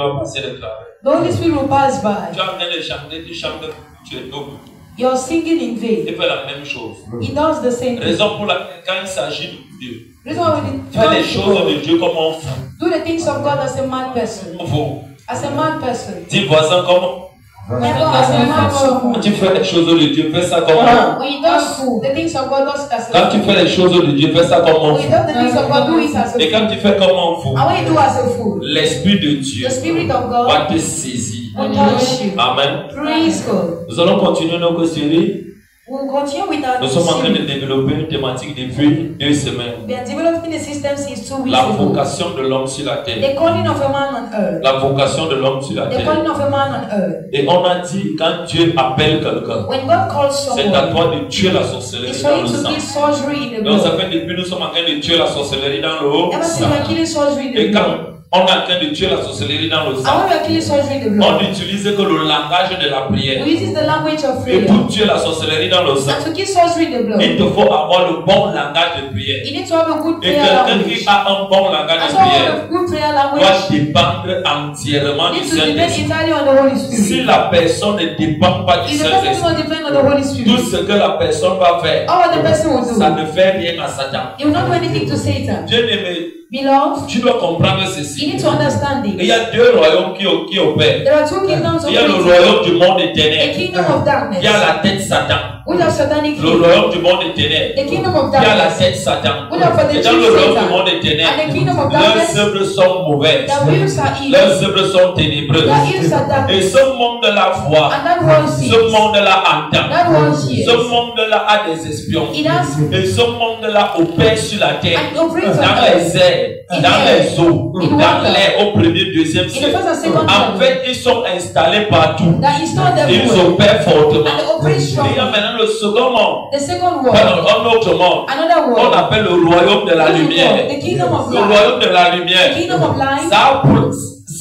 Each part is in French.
va passer le travail. The Holy Spirit will pass by. Tu es en train de chanter, tu chantes, tu es double. You're singing in vain. Il fait la même chose. He does the same thing. Raison pour laquelle quand il s'agit de Dieu, Reason why we fais les choses de Dieu comme un fou. do the things of God as a mad person. Fou. As a mad person. Dis voisin comment? As a mad person. Quand tu fais les choses de Dieu, fais ça comment? When he does the things of God, does it as a Quand tu fais les choses de Dieu, fais ça comme un when he fou. does the things of God, do it as a Et quand tu fais comme un fou, and when you do as a fool, l'Esprit de Dieu the Spirit of va God te saisir. will touch you. Amen. Praise God. Nous allons continuer notre série. We'll continue with our Nous sommes en train de series. développer une thématique depuis 2 semaines. We are developing the system since 2 weeks La ago. vocation de l'homme sur la terre. The calling of a man on earth. La vocation de l'homme sur la The terre. calling of a man on earth. Et on a dit, quand Dieu appelle quelqu'un, When God calls c'est à someone, toi de tuer la sorcellerie it's dans for le you to sang. kill sorcery in the Donc ça blood. fait depuis nous sommes en train de tuer la sorcellerie dans le Ever since sang. we are killing sorcery in Et the quand blood. on est en train de tuer la sorcellerie dans le And sang, when we are killing sorcery in the on blood, n'utilise que le langage de la prière. we use the language of Et prayer. pour tuer la sorcellerie dans le sang, And to kill sorcery in the blood, il te faut avoir le bon langage de prière. you need to have a good Et prayer quelqu'un language. qui a un bon langage And de so have prière a good prayer doit language. dépendre entièrement du Need to depend Saint-Esprit. entirely on the Holy Si Spirit. la personne ne dépend pas du If the person does Saint-Esprit, not depend on the Holy tout Spirit, ce que la personne va faire, all what the person will ça do, ne fait rien à Satan. he will not do anything to Satan. Bien-aimé, Beloved, tu dois comprendre you ceci. need to understand Il it. y a deux royaumes qui opèrent. There are two kingdoms Il y a le operating. royaume du monde The éternel. kingdom of Il darkness, y a la tête Satan. which are satanic Le kingdom. royaume du monde éternel. The kingdom of Il y a la darkness, tête Satan. which are for the Et dans chief le royaume du Satan. monde And the éternel, kingdom of leurs darkness, œuvres sont mauvaises. their wills are evil. Leurs œuvres sont ténébreuses. Their wills are Et darkness. ce monde-là voit. And that world sees. Ce monde-là entend. That world hears. Ce monde-là a des espions. It has Et ce monde-là opère sur la terre. and operates on Dans earth. les airs, dans les eaux, dans l'air au premier, deuxième In the siècle. first and second En time, fait, ils sont installés partout. that is not Ils everywhere. opèrent fortement. And they operate Et il y a strongly. maintenant le second monde. The second Pardon, world, un autre monde. another On world, appelle le royaume de la what we lumière. call the kingdom of Le light. royaume de la The lumière. kingdom of light,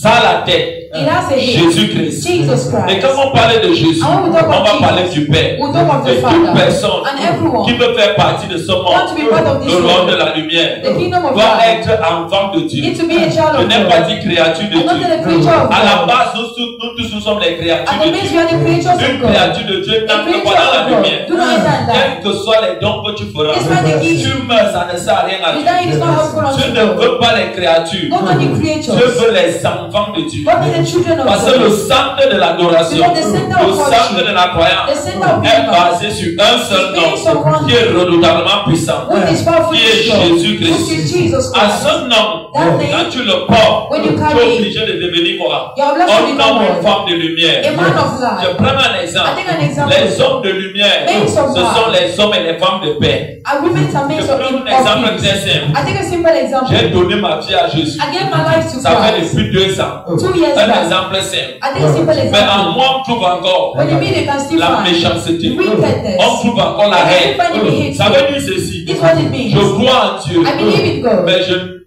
Ça a la tête. it has a head. Jésus-Christ. Jesus Et Christ. quand on parlait de Jésus, And when we on talk about va Jesus, parler du Père. we talk of the Et toute Father. personne And everyone qui veut faire partie de ce want to be part of monde, this le royaume de world, la lumière, the kingdom of doit light, être enfant de Dieu. need to be a child Je of n'ai pas God. dit créature de And not Dieu. a creature of À la God. base, nous tous nous sommes les créatures At the de base, Dieu. we are the creatures of Une God. créature de Dieu A n'entre creature pas dans la of God. lumière. Do not enter in that. Quels que soient les dons que tu feras, Despite the gifts, tu meurs, ça ne sert à rien à you Dieu. die, it is not helpful Dieu unto ne God. veut pas les créatures. God not the Dieu creatures. veut les enfants de Dieu. God is the children of Parce que God. le centre de l'adoration, Because the center le of centre worship, de la croyance the center of est belief, basé sur un seul is based on nom one qui est redoutablement puissant, which is powerful qui est to God, Jésus-Christ. which is Jesus À Christ. ce nom, That name, quand tu le portes, when tu you es carry it, obligé de devenir quoi? you are blessed to Un become homme, une one. femme de lumière. A man of Je light. prends un I exemple. take an example. Les hommes de lumière, Men ce of light. sont les hommes et les femmes de paix. Agreements are Je made prends un exemple of très peace. simple. I take a simple example. J'ai donné ma vie à Jésus. I gave my life to Ça fait Christ depuis 2 ans. 2 years Un back. exemple simple. I take a simple Mais en example. moi, on trouve encore When you mean they can still la find méchanceté. wickedness, On trouve encore la and haine. everybody be Ça hateful. veut dire ceci. This is what it means. Je crois en Dieu. I believe in God. Mais je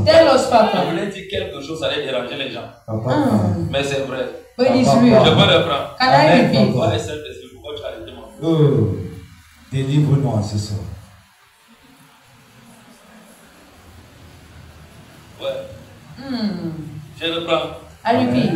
Tell us, Papa. voulais dire quelque chose, ça allait déranger les gens. Mais c'est vrai. But it is Je real. peux reprendre. Can I repeat? Ouais, Saint-Esprit, pourquoi tu as arrêté mon Délivre-nous ce soir. Ouais. Je reprends. I repeat.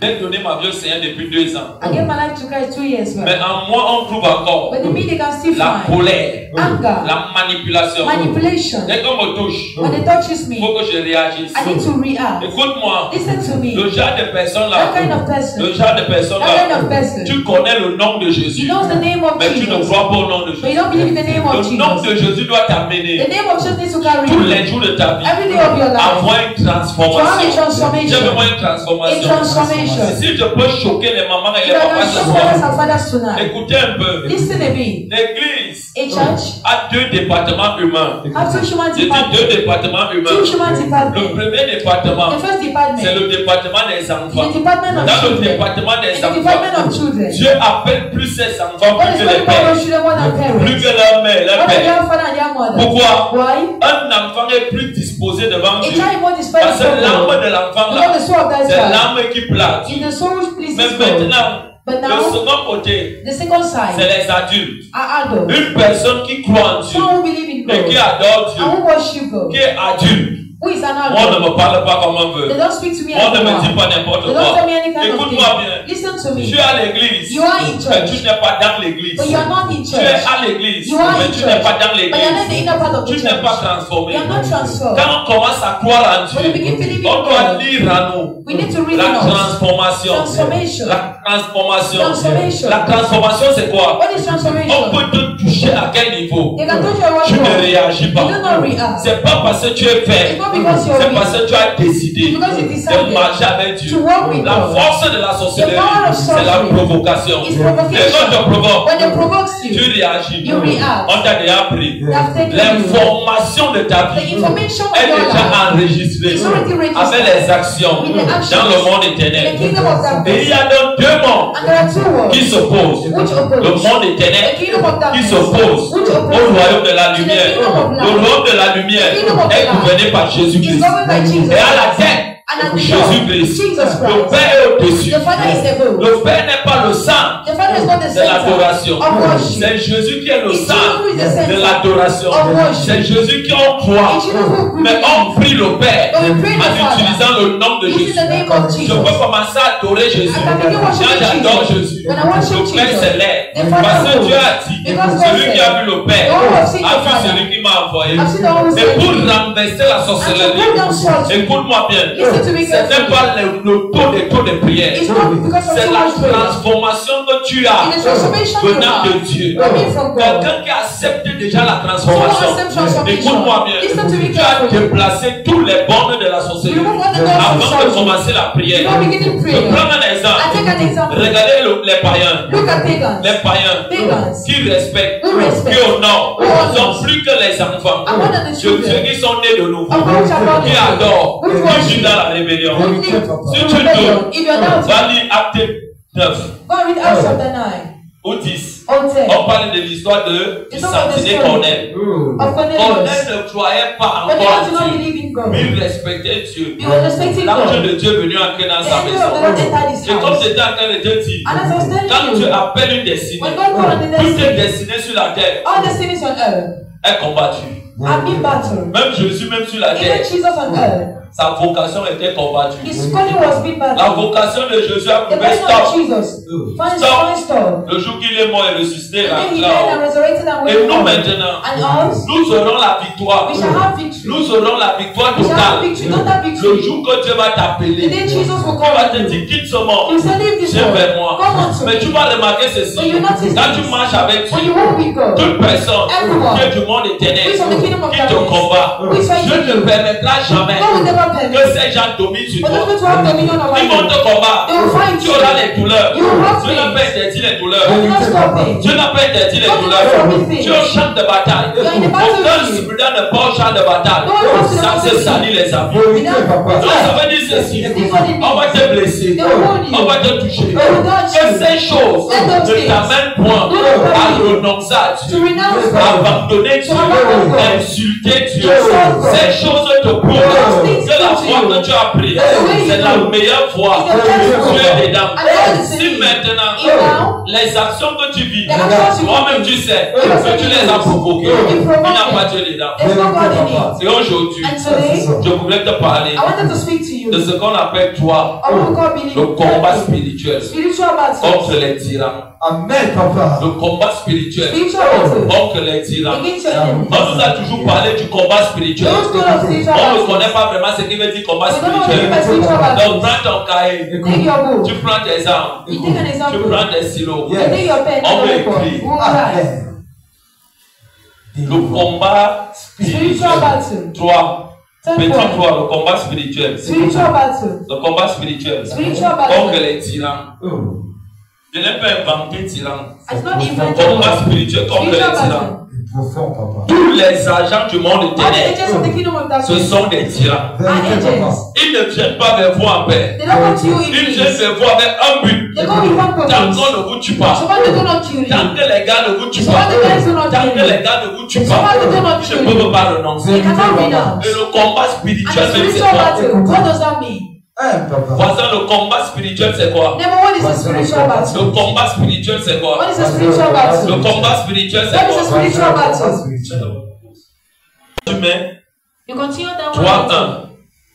J'ai donné ma vie au Seigneur depuis 2 ans. I gave my life to Christ 2 years Mais back. en moi, on trouve encore But the mean they can still la find colère, anger, la manipulation. manipulation. Dès qu'on me touche, When it touches il me, faut que je réagisse. I need to react. Écoute-moi, Listen to me. le genre de personne That là, kind of person. le genre de personne That kind là, of person. tu connais le nom de He Jésus, knows the name of mais tu ne Jesus, crois pas au nom de but you Jésus. don't believe in the name of Le nom de Jesus. Jésus doit The t'amener name of Jesus needs to carry tous les you jours de ta vie every day of your à life. avoir une To have a transformation. transformation. J'ai besoin d'une A transformation. transformation. Si je peux choquer les mamans et If les I papas can ce show soir, mothers and fathers tonight, écoutez un peu. listen a bit. L'église A church a 2 départements humains. have 2 human J'ai dit 2 departments. départements 2 humains. human Le departments. premier département, The first c'est department le département des is enfants. the department of Dans le children. département des In the department enfants, of children, Dieu appelle plus ses enfants God plus is que very les powerful pères, children more than plus parents. que leur mère, leur More than père. their father and their mother. Pourquoi? Why? Un enfant est plus disposé devant A Dieu. child is more disposed Parce que to l'âme God. de l'enfant Because là, the soul of that c'est child l'âme qui plate. is the soul which Mais pleases God. maintenant, But le now, second côté, the second c'est side les adultes. are adults. Une personne qui croit en Dieu Someone who believe in et qui God adore Dieu, and who worship God, qui est adulte, Who is an Moi, on ne adult? me parle pas comme on veut. They don't speak to me On as ne they me dit want. pas n'importe They don't quoi. tell me any kind of Écoute-moi thing. bien. Listen to me. Tu es à l'église, You are in mais church, tu n'es pas dans l'église. but you are not in Tu es church. à l'église, You are mais in tu church, n'es pas dans but you are not in the l'église. inner part of the Tu n'es pas church. transformé. You are not transformed. Quand on commence à croire en When we begin Dieu, believing on doit God, lire à nous we need to read la in us. transformation. Transformation. La transformation. Transformation. La transformation, c'est quoi? What is On transformation? peut te toucher à quel niveau? They can touch your Tu ne word. réagis pas. You do not react. C'est pas parce que tu es fait. It's not because you're C'est parce weak. que tu as décidé Because you de decided marcher avec Dieu. to walk with La God. force de la sorcellerie, The power of c'est la sorcery provocation. is Et quand provocation. te provoque, When they provokes tu you, réagis. you react. On t'a déjà appris. They have taken you. L'information de ta The vie information of est your déjà life enregistrée is already avec registered les actions with the actions dans le monde in the éternel. kingdom of Et il darkness. y a donc deux mondes And there are two worlds qui s'opposent. which Le oppose. monde éternel The kingdom of qui darkness s'oppose which au oppose royaume de la to the lumière. kingdom of Le light. royaume de la lumière The kingdom of est light gouverné par is Jésus-Christ. governed by Jesus Et à la Christ. tête, And at the Jésus-Christ. Jesus Le Christ. Père est au-dessus. The Father is above. Le Père n'est pas le sang The Father is not the de l'adoration. center of worship. C'est Jésus qui est le It's sang you who is the de center l'adoration. of worship. C'est Jésus qui on croit. It's you who Mais on prie le Père But we pray the en Father utilisant le nom de using Jésus. the name of Je Jesus. peux commencer à adorer Jésus. I can begin Quand worshiping j'adore Jesus. Jésus, When I worship le Père Jesus, s'élève. the Father Parce que moves. Dieu a dit, Because God celui qui a said, vu le Père the one who has seen a the vu Father. celui qui m'a envoyé. I've seen the one who Et sent pour me. renverser la And to sorcellerie, break down sorcery. écoute-moi bien, Listen to me ce n'est carefully. pas le taux de prière. It's not because of C'est so la much prayer. transformation que tu as It is transformation you venant de have Dieu. coming from God. Quelqu'un qui accepte déjà la transformation. Someone accept transformation. Écoute-moi bien. Listen to me Tu as carefully. déplacé tous les bornes de la sorcellerie You remove all the doors of avant de sorcery. commencer la prière. Before beginning Je prayer. prends un I exemple. take an example. Regardez les païens. Look at pagans. Les païens Pagans. qui respectent, Who respect. qui honorent, Who honors. sont plus que les enfants And more than the de children. Dieu qui sont nés de nouveau, Of which are born qui again. adorent, Who qui worship. vivent dans la rébellion. Who live Si in tu rebellion. doutes, If you're doubting, va lire Acte 9 go and read Acts chapter 9. ou 10. Or 10. On parle de l'histoire de It's not the Saint-Denis story. Corneille. Of Corneille Cornelius. ne croyait pas But they encore did not en Dieu, believe in God. mais il respectait Dieu. He was respecting L'ange God. de Dieu est venu entrer dans The sa angel of the maison. Lord entered his Et comme house. j'étais en train de te dire, And as I was quand telling Dieu you, appelle une destinée, when God called on the toute destiny, destinée sur la terre all destinies on earth est combattue. have been battled. Même Jésus, même sur la Even terre, Jesus on earth, sa vocation était combattue. his calling was being La battled. vocation de Jésus a The prouvé person of stop. Jesus finds Stop. stop. Le jour qu'il est mort et ressuscité, And then he là, died and resurrected and et went nous on. maintenant, And us, nous aurons la victoire. we shall have victory. Nous aurons la victoire We shall have totale. victory, not that Le victory. jour que Dieu va The t'appeler, day Jesus will il va call te you. dire quitte ce monde, He will say, leave this viens world. vers moi. Come unto Mais tu me. vas remarquer ceci. But you notice Quand tu this. marches avec When Dieu, you walk with God, toute personne Everyone qui est du monde éternel, who is from the kingdom of qui te darkness, combat, who is fighting Dieu ne you, permettra jamais God will never que permit ces gens dominent sur for toi. those people to have dominion over Ils vont you. te combattre. They will fight Tu you. auras les douleurs. You will have Dieu n'a pain. pas interdit les douleurs. God will not stop it. Dieu n'a pas interdit les God will douleurs. not forbid things. Tu es au champ de bataille. You are in the Aucun battlefield. soldat ne part au champ de bataille No one comes to the sans se battlefield salir les habits. without Donc ça veut dire ceci. On va te blesser. They will hold you. On va te toucher. They will touch Que you. ces choses Let those ne things t'amènent point do not à permit you renoncer à to Dieu, renounce à God. abandonner Dieu, abandon God. à insulter Dieu. To insult God. Ces choses te prouvent Those things que la teach voie you. que tu as prise, The way you c'est la go. meilleure voie. It's the best Tu way. es dedans. And God is in Si you. maintenant, If now, les actions que tu vis, the actions you toi-même do, tu sais you que tu les as provoquées, il You provoke n'y a them. pas Dieu dedans. there's no God in it. Et aujourd'hui, And today, je voudrais te parler I wanted to speak to you de ce qu'on appelle toi of what we call le combat believing. spirituel Spiritual battle. contre les tyrans. Amen, papa. Le combat spirituel Spiritual battle. contre les tyrans. Against your enemies. On nous a toujours parlé du combat spirituel. Those two of spiritual On ne battle. connaît pas vraiment ce qui veut dire combat We don't know what you mean by spirituel. spiritual Donc battle. prends ton cahier, Take your book. tu prends tes armes, You take an tu example. prends des stylos. You take your pen On and veut paper. écrire. We will write. Amen. Le combat Spiritual spirituel. battle. 3. Third Petit one. 3, le combat spirituel. Spiritual battle. Le combat spirituel. Spiritual Contre battle. les tyrans. Je n'ai pas inventé tyran. It's not invented. Combat spirituel contre les Spiritual tyrans. battle. Profond, papa. Tous les agents du monde All the éternel, agents of the kingdom of ce darkness sont des tyrans. are agents. Ils ne viennent pas vers vous en paix. They don't come to you in Ils viennent peace. vers vous avec un but. They come with one Tant purpose. qu'on ne vous tue So pas. what they do not kill Tant you. que les gars ne vous tuent So pas. what the guys do not Tant kill que you. les gars ne vous tuent So pas. what they do not Ils kill ne you. peuvent pas renoncer. They cannot renounce. Et le combat And spirituel, the c'est spiritual quoi? battle, what does that mean? Papa. Voisin, le combat spirituel, c'est quoi? Number one is the spiritual battle. Le combat spirituel, c'est quoi? What is the spiritual battle? Le combat spirituel, c'est What is the quoi? spiritual battle? Tu mets You continue that Toi, one.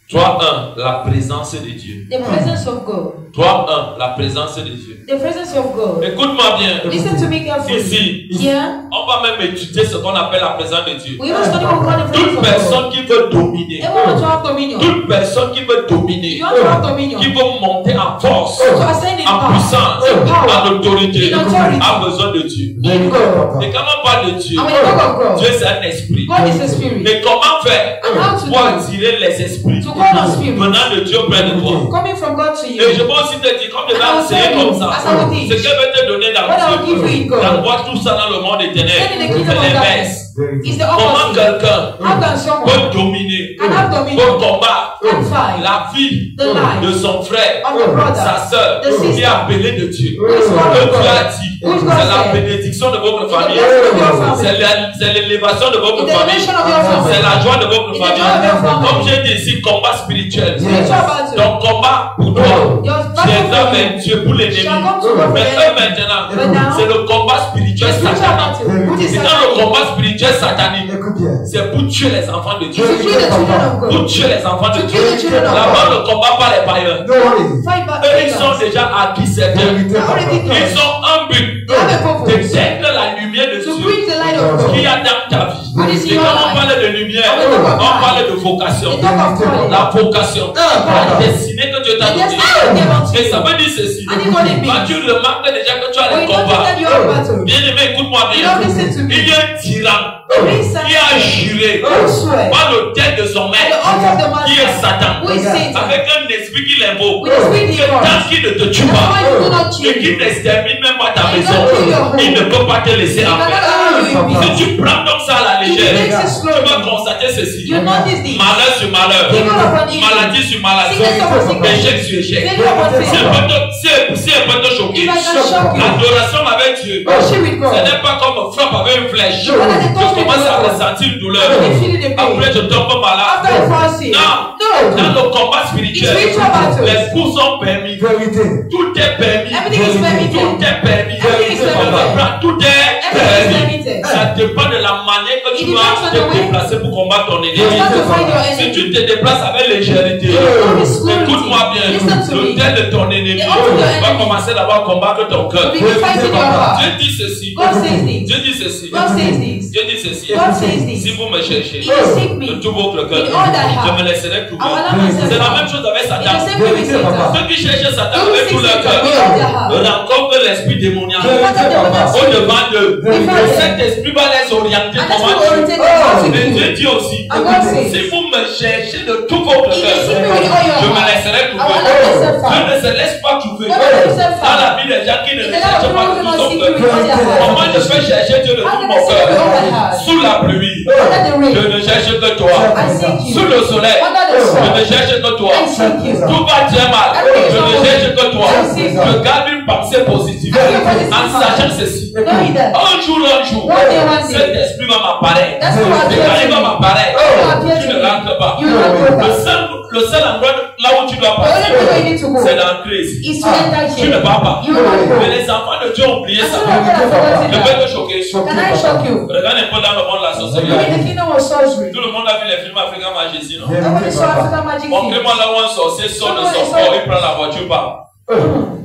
Toi, la présence de Dieu. The presence of God. Toi, la présence de Dieu. The presence of God. Écoute-moi bien. Listen to me carefully. Ici, Yeah. on va même étudier ce qu'on appelle la présence de Dieu. We must study what we call the Toute presence of God. personne qui veut dominer, Everyone want to have dominion. toute personne qui veut dominer, You want to have dominion. qui veut monter en force, To ascend in en power. puissance, In power. en autorité, In authority. a besoin de Dieu. In God. Et quand on parle de Dieu, And when you talk of God, Dieu c'est un esprit. God is a spirit. Mais comment faire And how to pour do? attirer les esprits To call on spirit. venant de Dieu près de toi? Coming from God to you. Et je peux aussi te dire, comme je vais And I'll enseigner tell you, comme ça, as I will teach, ce qu'elle veut te donner dans what I'll give you in Dieu, God, d'envoie tout ça dans le monde des ténèbres, send in the c'est kingdom of l'inverse. darkness. It's the Comment opposite. quelqu'un How can someone peut dominer, can have peut dominion, combattre can fight la vie the life de son frère, of the brother, sa sœur, the sister, qui est appelée de Dieu? who is called Que of Dieu a God, dit, who is God c'est la said, bénédiction de votre the famille, blessing of your family, c'est l'élévation de votre in the famille, elevation of your c'est family, la joie de votre in the joy of your famille. Comme family, j'ai dit ici, combat spirituel. spiritual battle, Ton combat pour toi your viendra battle vers Dieu pour l'ennemi. shall come to God for Mais the eux enemy. maintenant, But now, c'est le combat spirituel the spiritual satanique. battle, which is C'est dans le satanic, combat spirituel satanique. Écoute bien. C'est pour tuer les enfants de Dieu. is to kill the children of Pour God, tuer les enfants de to Dieu. kill the children of Là-bas, God, ne combat pas les païens. No worry. fight back Eux, ils sont pagans. déjà acquis certains. Vérité, Already papa. Ils ont un but. They have a purpose D'éteindre la lumière de to Dieu bring the light of qu'il y God. a dans ta vie. What is Et in quand your on life? parle de lumière, When we talk of on light, parle de vocation. They talk of calling. La vocation, la destinée que Dieu t'a And yes, donnée. I will give unto Et you. ça veut dire ceci. And it what it Quand means. tu remarques déjà que tu as When les you don't think combats, that you have battle, bien aimé, écoute-moi you bien. don't listen to Il y me. a un tyran Please qui a juré who swear par l'autel de son at the maître, altar of the qui est master, Satan, who is Satan, avec un esprit qui l'invoque. with the spirit he Que tant wants. qu'il ne te tue That's why pas, you do not et cheat. qu'il n'extermine même pas ta And maison, don't kill your home. il ne peut pas te laisser He en cannot paix. allow you in Si peace. tu prends donc ça à la If he légère, takes it tu slowly, vas constater ceci. you notice this. Malheur sur malheur, Evil upon evil. maladie sur maladie, Sickness upon sickness. échec sur échec. Failure upon Si failure. elle peut te choquer, If I can shock you, l'adoration avec Dieu, worship with ce God. n'est pas comme frappe avec une flèche. No, that is Tu not commences à with God. ressentir une douleur. You feel the pain. Après, je tombe malade. After I fall sick. Non. No. Dans le combat spirituel, It's spiritual battles. les coups sont permis. Vérité. Tout est permis. Everything is permitted. Tout est permis. Everything is permitted. Tout est Everything is permis. permitted. Ça dépend de la manière que It tu depends vas on te the way déplacer pour combattre ton You ennemi. have to find your Si enemy. tu te déplaces avec légèreté, Go with slowly. écoute-moi bien, Listen to me. l'autel de ton ennemi The altar of your va enemy. commencer d'abord à combattre ton cœur. You begin fighting your heart. Dieu dit ceci. God says this. Dieu dit ceci. God says this. Dieu dit ceci. God says this. Si vous me cherchez If you seek de me, tout votre cœur, with all thy je heart, me laisserai I will trouver. allow myself C'est la out. même chose avec It's the Satan. same thing with Satan. Ceux qui cherchent Satan Those avec who tout seek leur Satan cœur with all their heart. rencontrent l'esprit démoniaque What are the demons? au devant d'eux. Before Et them. cet esprit va les orienter And that's comment what oriented them how to Mais Dieu do. dit aussi, And God says, si vous me cherchez de tout votre if you cœur, seek me with all your je me heart, laisserai I will trouver. allow myself Dieu out. ne se laisse pas trouver. God will let himself Dans la out. vie des gens qui ne In le the life of cherchent pas people de who tout don't son seek cœur. you with all their heart. Comment je peux chercher Dieu de How tout can mon I seek cœur? with all my heart? Sous la pluie, Under the je rain, ne cherche que toi. I seek you. Sous le soleil, Under the je sun, ne cherche que toi. I seek you. Tout va très mal, je ne cherche que toi. I seek you. Je garde une pensée positive I keep positive en sachant mind. ceci. Knowing that. Un jour, One day, one cet day. esprit va m'apparaître. That's what Et quand il va appears to me. m'apparaître, appear tu to ne me. rentres pas. You will not go back. Le seul endroit là où tu dois The only place where you passer, need to go c'est d'entrer ici. is to enter Tu ne here. vas pas. You will not go. Mais les enfants de Dieu ont oublié And ça. some of them have forgotten Je vais that. te choquer. Can I shock you? Regarde un peu dans le monde de la Look sorcellerie. in the kingdom of sorcery. Tout le monde a vu les films africains Majesty, non? Nobody saw African magic films. Montrez-moi là où un sorcier sort de son corps, il prend la voiture, part.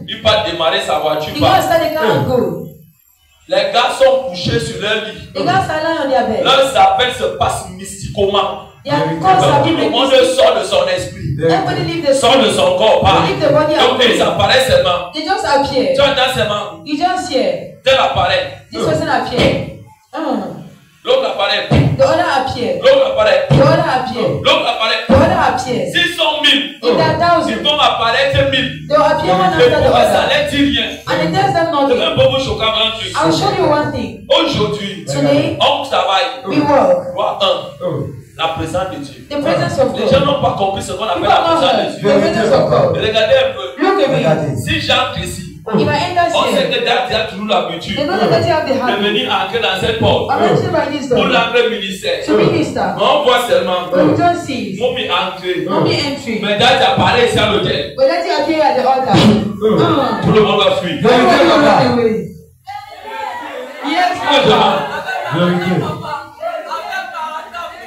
Il part démarrer sa voiture, You go and part. start the car and go. Les gars sont couchés sur leur lit. The guys are lying on their bed. Leurs appels se passent mystiquement. Their cause are Tout being le monde released. sort de son esprit, Everybody leave the sort de spirit. son corps, part. They leave the body Donc ils out. apparaissent seulement. They just appear. Tu entends seulement. You just hear. Tel apparaît. This person appear. L'autre apparaît. The other appear. L'autre apparaît. The other appear. L'autre apparaît. The other appear. S'ils sont 1000, If there are ils thousands, vont apparaître 1000. they will appear one Et after the pour eux, ça other. ne dit rien. And it tells them Je nothing. vais un peu vous choquer avant un truc. I'll show you one thing. Aujourd'hui, Today, on travaille. we work. Vois la présence de Dieu. The presence of Les gens God. n'ont pas compris ce qu'on appelle People la have not présence heard de the Dieu. presence of God. Regardez un peu. Look at me. Si j'entre ici, If I enter on sait here, que Dieu a toujours l'habitude they know that they have the de habit venir entrer dans cette porte of entering by this pour door l'entrée ministère. to minister. Mais on voit seulement But we don't see it. Mommy entrer. Mommy entry. Mais Dieu apparaît ici à l'hôtel. But let it appear at the altar. Tout le monde va fuir. Everyone will run away. Yes, Papa.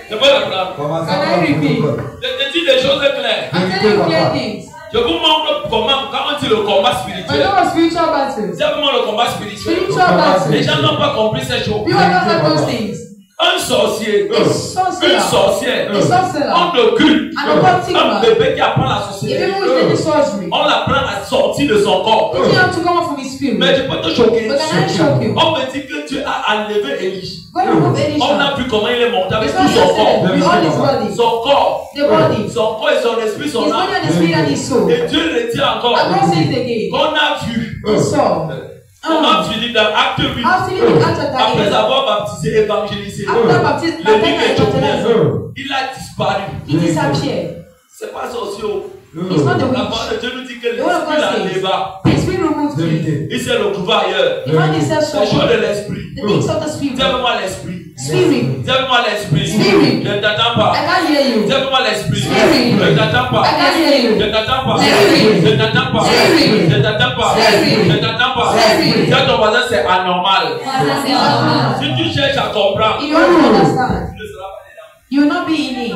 Je Je peux reprendre. Commence Can I par le repeat? protocole. Je te dis des choses claires. I'm telling you clear things. Je vous montre comment, quand on dit le combat I spirituel. know what spiritual battles. C'est vraiment le combat spirituel. Spiritual battles. Les gens n'ont pas compris ces choses. You have not heard those things. Un sorcier, A sorcerer. une sorcière, A sorcerer. on occulte An occultic un man. bébé qui apprend la A sorcellerie. people who is doing sorcery. On l'apprend à sortir de son corps. Teaching him to come out from his spirit. Mais je peux te choquer. But can I shock you? On me dit que Dieu a enlevé Élie. God remove On a Elisha. vu comment il est monté avec It's tout not son corps. just with all his body. Son corps, The body. son corps et son esprit, His son body âme. and his spirit and his soul. Et Dieu le dit encore. And God says again. Qu'on a vu. We saw. Comment Philippe dans Acte 8. After you look at chapter Après 8. avoir baptisé, évangélisé. After baptism, Le livre est baptism, il a disparu. he disappeared. C'est pas sorcier. It's not the La witch. parole de Dieu nous dit que The word of l'esprit God l'enleva. says, his spirit removed him. Vérité. Il s'est retrouvé ailleurs. He found himself Les choses de somewhere. l'esprit. The things of the spirit. Dis-moi l'esprit. Spirit. Dis-moi l'esprit. Spirit. Je ne t'attends pas. I can't hear you. Dis-moi l'esprit. Spirit. Je ne t'attends pas. I can't hear you. Je ne t'attends pas. Spirit. Je ne t'attends pas. Spirit. Je ne t'attends pas. Spirit. Je ne t'attends pas. Spirit. Dis à ton voisin, c'est anormal. Ça, c'est normal. Si tu cherches à comprendre, If you want to understand, tu ne seras pas dedans. you will not be in it.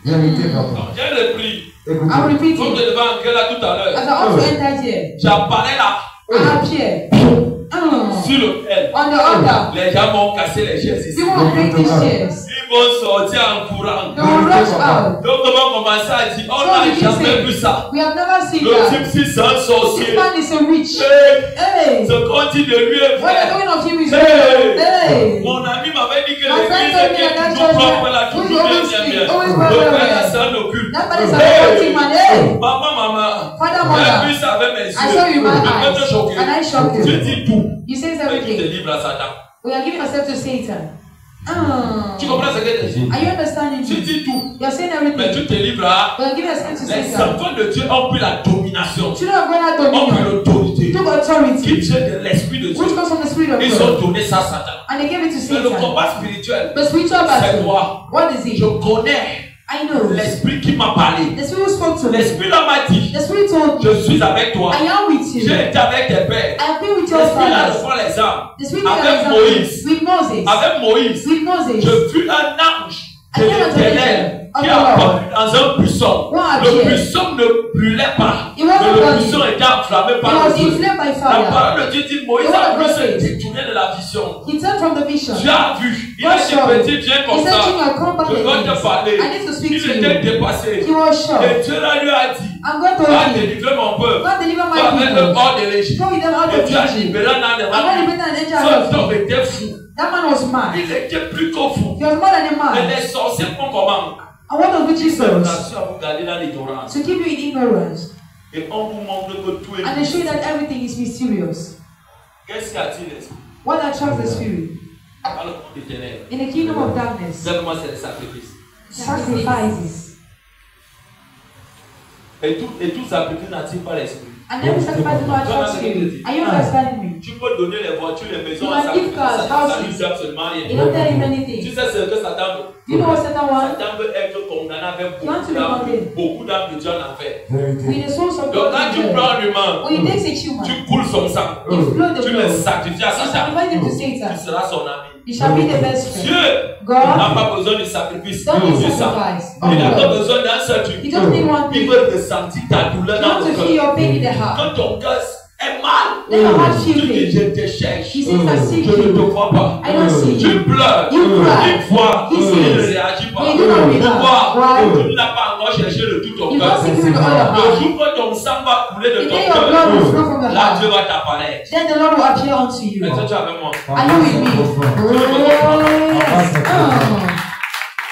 Vérité, papa. Donc, j'ai repris. Écoutez. I'll repeat Comme it. je devais entrer là tout à l'heure. As I also entered here, J'apparais là I appear sur l'autel. on the altar. Les gens m'ont cassé les chaises ici. People will break these chairs. Ils vont sortir en courant. They will rush out. Donc, on va commencer à dire, on So n'a we can jamais say, vu ça. we have never seen Le that. type 6 c'est un This sorcier. man is a witch. Hey, Hey, ce qu'on dit de lui est what vrai. they're doing of him is Hey. real. Hey, Mon ami m'avait dit que My friend told me l'église that est church toujours propre là, we toujours always bien, speak, bien. always Le well, père là, well. c'est un occulte. That man is a occultic man. Hey, Maman, Father, j'ai mother, vu ça avec mes I saw you yeux. with my Je peux te eyes, choquer. and I shock Tu you. dis tout. You say Et tu te everything. livres à Satan. We are giving ourselves to Satan. Tu comprends ce que je dis? Are you understanding Tu me? dis tout. You're saying Mais everything. tu te livres à. We are giving ourselves to Les Satan. enfants de Dieu ont pris la domination. Children of God have Ont pris dominion. l'autorité. Took authority, Qui vient de l'esprit de which Dieu. comes from the Spirit of Ils God. ont donné ça à Satan. And they gave it to Mais le Satan. combat spirituel, But spiritual c'est battle, toi. what is it? Je connais I know. l'esprit qui m'a parlé. The Spirit spoke to me. L'esprit là m'a dit, The Spirit told me, je suis avec toi. I am with you. J'ai été avec tes pères. I have been with your L'esprit là fathers. prend les armes. The Spirit Avec that Moïse. with Moses. Avec Moïse, With Moses. je fus un ange de I came unto l'Éternel the qui Lord. apparut dans un buisson. What Le appeared? buisson ne brûlait pas. It wasn't Mais le burning. buisson était enflammé It par was le feu. inflamed by La fire. parole de Dieu dit, Moïse The word a of pu God se says, détourner de la vision. He turned from the vision. Tu as vu, il God a dit showed. petit, viens He comme said, ça. King, I'll come back Je dois te again. parler. I need to speak Il to était you. dépassé. He was shocked. Et Dieu là lui a dit, And God told va him, délivrer mon peuple. God deliver Va my mettre le people. hors de l'Égypte. Go with them out Et of tu as Egypt. libéré un an de And when he ramener. made an angel Cet out of homme him, était fou. that man was mad. Il était plus qu'au fou. He was more than a Et man. les sorciers font comment? And what of witches C'est une does? nation à vous garder dans l'ignorance. To keep you in ignorance. Et on vous montre que tout est And they show you mystère. that everything is mysterious. Qu'est-ce qui attire l'esprit? What attracts the spirit? Dans le monde des ténèbres. In the kingdom of darkness, Seulement c'est le sacrifice. sacrifices. Et tout sacrifice n'attire pas l'esprit. And every sacrifice will attract spirit. Are you understanding me? Tu peux donner les voitures, les maisons You à can give sacrifice. cars, Ça ne houses. lui dit absolument It rien. don't tell him Tu anything. sais ce que Satan veut? Do you know what Satan wants? Satan veut être condamné avec He wants to be d'âmes. condemned. Beaucoup d'âmes de Dieu en enfer. Vérité. With the souls of Donc God quand tu in prends hell. un humain, When he takes a human, tu coules son sang. you flow the Tu le blood. sacrifies à You Satan. sacrifice him to Tu Satan. seras son ami. He shall be the best friend. Dieu God n'a pas besoin du sacrifice. don't need Du sang. sacrifice. Il n'a pas besoin d'un seul truc. He just need one Il thing. veut ressentir ta douleur He dans wants to le feel cœur. your pain in the heart. Quand ton cœur est mal, Let your heart tu feel dis pain. je te cherche. He says, I seek Je ne te you. crois pas. I don't see Tu you. pleures. You cry. Une fois, He il sees. ne réagit pas. But you do not react. Pourquoi? Why? Tu n'as pas encore cherché de tout ton You cœur. don't seek him with all your Le heart. jour que ton sang va couler de The ton day your blood will flow from cœur, the là heart. Dieu va t'apparaître. Then the Lord will appear unto you. Est-ce que tu es avec moi? Are you with me? Oh, yes.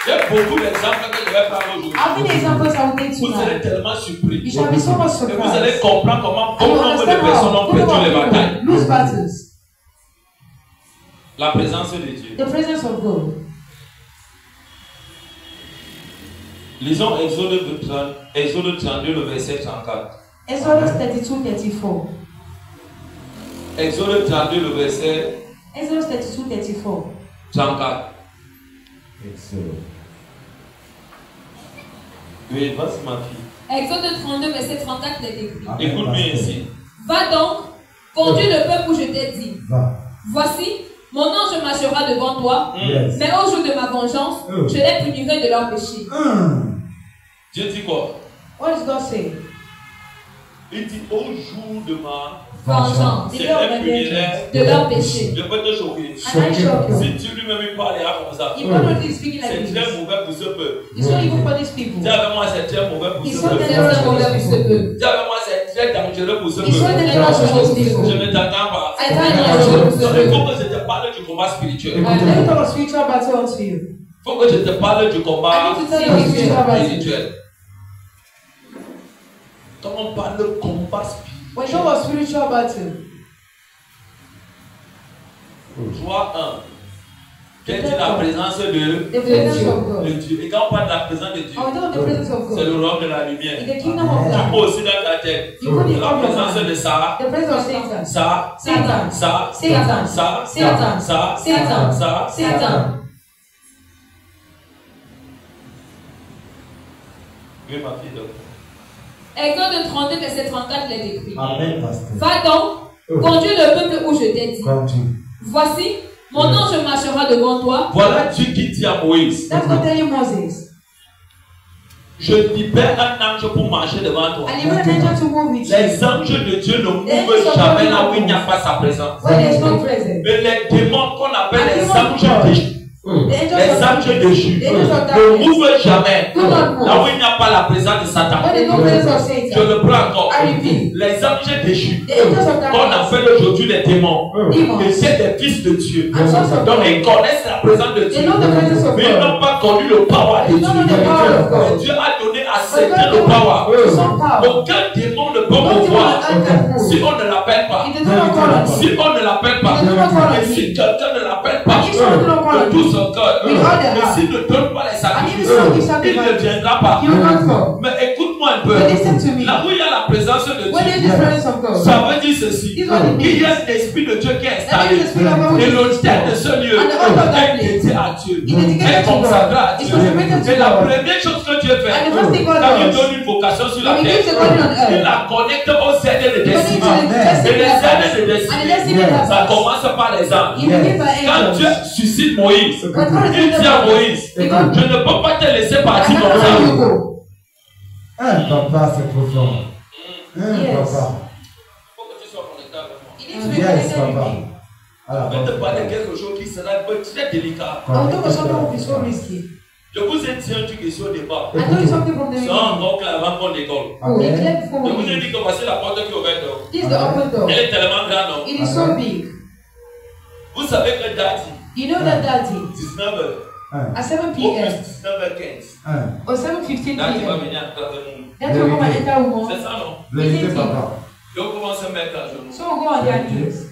J'ai beaucoup d'exemples que je vais prendre aujourd'hui. How many examples I will take Vous serez tonight? tellement surpris. You shall be so much Et vous allez surprised. comprendre comment And you bon nombre de understand personnes how ont perdu les people batailles. lose battles. La présence de Dieu. The presence of God. Lisons Exode 32, le verset 34. Exodus 32:34. Exode 32, le verset Exodus 32:34. 34. Excellent. Oui, vas-y ma fille. Exode 32, verset 34 est écrit. Amen, Écoute bien pasteur. ici. Va donc, conduis le peuple où je t'ai dit. Va. Voici, Mon ange marchera devant toi, Yes. mais au jour de ma vengeance, je les punirai de leurs péchés. Dieu dit quoi? What does God say? Il dit au jour de ma Vengeance c'est un punirait de leurs péchés. Je peux te choquer. And I shock you. Si tu lui-même il parlera comme ça, If God is speaking c'est like très this, mauvais pour ce peuple. it's not even for these people. Dis avec moi, c'est très mauvais pour It's ce so peuple. dangerous for them. Pour ce peuple. Dis avec moi, c'est très dangereux pour ce It's so peuple. dangerous for those Je people. ne t'entends pas. I can't hear you. Il faut que je te parle du combat spirituel. Let me talk of spiritual battle unto you. Il faut que je te parle du I combat need to tell you of spiritual battle. spirituel. Quand on parle de combat When spirituel, talk of spiritual battle, 3-1. Quelle est la présence de the presence of God. Dieu? Et quand on parle de la présence de Dieu, I will talk of the presence of c'est God. le royaume de la lumière. In the kingdom of Tu God, peux aussi dans ta tête. you put it La on your présence mind. de ça, The presence of Satan. ça, Satan. ça, Satan. ça, Satan. ça, Satan. ça, Satan. Oui, ma fille, donc. Exode 32, verset 34 les décrit. Amen, pasteur. Va donc, conduis le peuple où je t'ai dit. Continue. Voici, mon ange marchera devant toi. Voilà Dieu qui dit à Moïse, That's what telling Moses. je libère un ange pour marcher devant toi. And he want an angel to move with you. Les anges de Dieu ne mouvent jamais là où il n'y a pas sa présence. When there is no presence. Mais les démons qu'on appelle les anges déchus, The angels les of anges darkness. déchus The angels of ne darkness. mouvent jamais Do not move. là où il n'y a pas la présence de Satan. When there is no presence of Je Satan. le prends encore. I repeat. Les anges déchus The angels of qu'on darkness. appelle aujourd'hui les démons, Demons. et c'est des fils de Dieu. And sons of Donc God. ils connaissent la présence de They Dieu. know the presence of Mais ils God. n'ont pas connu le power de They don't know the Dieu. power of Mais God. Dieu a donné à But certains God le power. knows some power. Aucun démon ne peut No me demon voir can move. si on ne l'appelle pas. If they do not call on Si me. on ne l'appelle pas. If they do not call on Et si me. quelqu'un ne l'appelle pas If someone do not call de on tout me. son cœur, With all their et heart. s'il ne donne pas les And if sacrifices, you don't give il ne sacrifice, viendra pas. he will not come. Mais écoute-moi un peu. But listen to me. Là où il y a la présence de When there is Dieu, the presence of God. ça veut dire ceci. This is what it Il y means. a un esprit de Dieu qui est That installé. is the spirit of God Et which is l'autel de ce lieu And the altar of that est place dédié à Dieu. is dedicated Est to consacré à God. It's Dieu. consecrated to Et la God. première chose que Dieu fait, And the first thing God quand il does, donne une vocation sur la when he terre, gives the calling on il earth, la connecte aux aides de he connects to destinée. the Et destiny les aides de helpers. And the destinée, destiny ça helpers. commence par les anges. He begins by Quand Dieu angels. suscite Moïse, When God is il dit à Moïse, He goes, je ne peux pas te laisser I partir comme cannot ça. let you go. Papa, c'est profond. Yes. Papa. Il faut que tu sois connecté avec moi. You need to be Yes, connected with Papa. me. Alors, Je vais te parler de quelque chose qui sera très délicat. I'll talk about something that will be so risky. Je vous ai dit un truc ici au départ. I told you something from the C'est beginning. encore clair avant qu'on décolle. Oh, declare before Je we vous ai leave. dit que voici la porte qui est ouverte. This is the open door. Elle est tellement grande. Non? It is so big. Vous savez que Daddy, You know that Daddy, 19h, at 7 au p.m. plus 19h15, or 7:15 Daddy va p.m., venir entrer avec nous. that will come and enter C'est woman. ça, non? vérité, papa. Et on commence à mettre à genoux. So we'll go on their knees.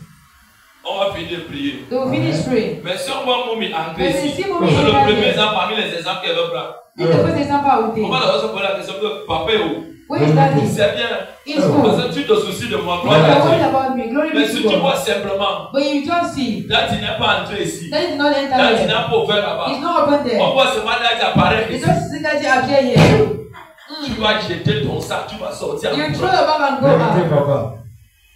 On va finir de prier. They will finish praying. Mais si on voit Moumi entrer But ici, see c'est Mommy le enter premier there. exemple parmi les exemples qu'elle veut prendre. This is the first example I will On va take. d'abord se poser la question que papa est où? Where is Daddy? C'est bien. In school. Parce que tu te soucies de moi. You Gloire are à worried Dieu. about me. Glory Mais be si to tu vois God. simplement, But you just see. Daddy n'est pas entré ici. Daddy did not enter Daddy there. n'a pas ouvert là-bas. He's not open On there. voit seulement Daddy apparaître You ici. just see Daddy appear here. Tu vas jeter ton sac, tu vas sortir. You throw your bag and go Vérité, out. papa.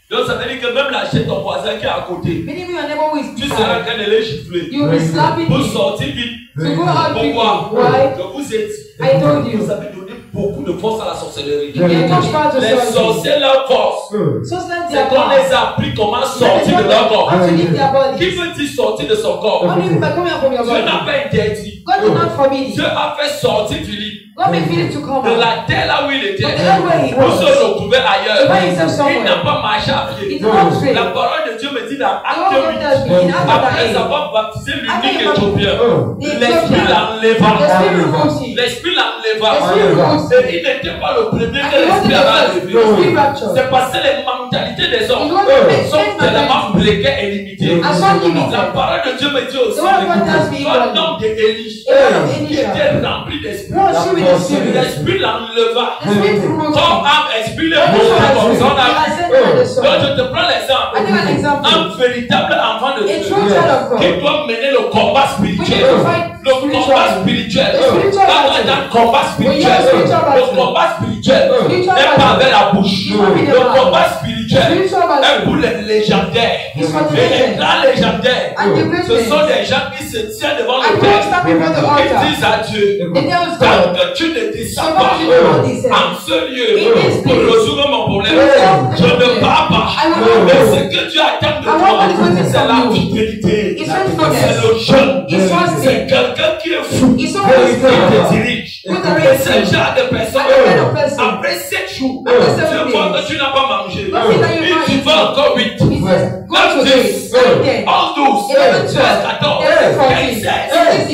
Donc ça veut dire que même lâcher ton voisin qui est à côté, Meaning your neighbor who is tu seras en beside. train de les gifler. You will be slapping Pour him. sortir vite. To go out Pourquoi? quickly. Why? Je vous ai dit, I told you. vous avez donné beaucoup de force à la sorcellerie. You can touch part of Les sorcery. sorciers, leur force, So that's c'est their qu'on les power. a appris comment sortir de leur corps. How to leave their Qui body. veut dire sortir de son corps? What do you mean by coming out from your Dieu n'a body? pas interdit. God did not forbid Dieu it. a fait sortir Philippe God made Philip to come de out. la terre là où il était. But the other way he Pour se was. retrouver ailleurs. To find himself Il somewhere. n'a pas marché à He pied. did not pray. La parole de Dieu me dit dans The Acte Lord 8, tells me in Acts chapter après 8. avoir baptisé l'unique After Éthiopien, the l'Esprit Ethiopian, l'enleva. the Spirit removes him. L'Esprit l'enleva. The Spirit removes him. Et il n'était pas le premier And que he wasn't l'Esprit avait the enlevé. first. The Spirit rapture. C'est parce que les mentalités des hommes It wasn't the sont same tellement mentality. bléquées et limitées. And some limited. La parole de Dieu me dit aussi The word of God tells me qu'un equally. homme d'Élie A man of qui Elisha était rempli d'esprit. was filled with the Spirit. L'Esprit l'enleva. The Spirit removes Comme him. âme, esprit, le God mot is comme son âme. ascended on the Donc soul. je te prends l'exemple. I give an example. Un véritable enfant de A Dieu true child of God. qui doit mener le combat We need spirituel. to fight Le combat spirituel. The spiritual Quand on battle. est dans le combat When you are spirituel, spiritual le battle. combat spiritual Spiritual n'est pas battle. avec la bouche. You will be the Le man. combat spirituel spirituelle Spiritual est battle pour les légendaires. is for the Et les legend. grands légendaires, And the great ce sont men. des gens qui se tiennent devant And le God texte stand before the et altar. disent à Dieu, They tell God, tant que tu ne descends so pas much you know this. en ce lieu In this pour place, résoudre mon problème, resolve je the ne problem. pars pas. I will not Mais go. ce que tu attends de I want toi, what is waiting c'est from la you. fidélité. It's C'est faithfulness. le jeûne. It's C'est fasting. quelqu'un qui est fou. It's Qui always te God. dirige. Who Et directs ce you. genre de personne, And the kind of person. après 7 jours, After tu 7 vois que days, tu n'as pas mangé. don't think that you're not Et tu eating. vas encore 8. He says, go to this, 9, 10, 11, 12, 11, 13, 14, 14, 15, 16.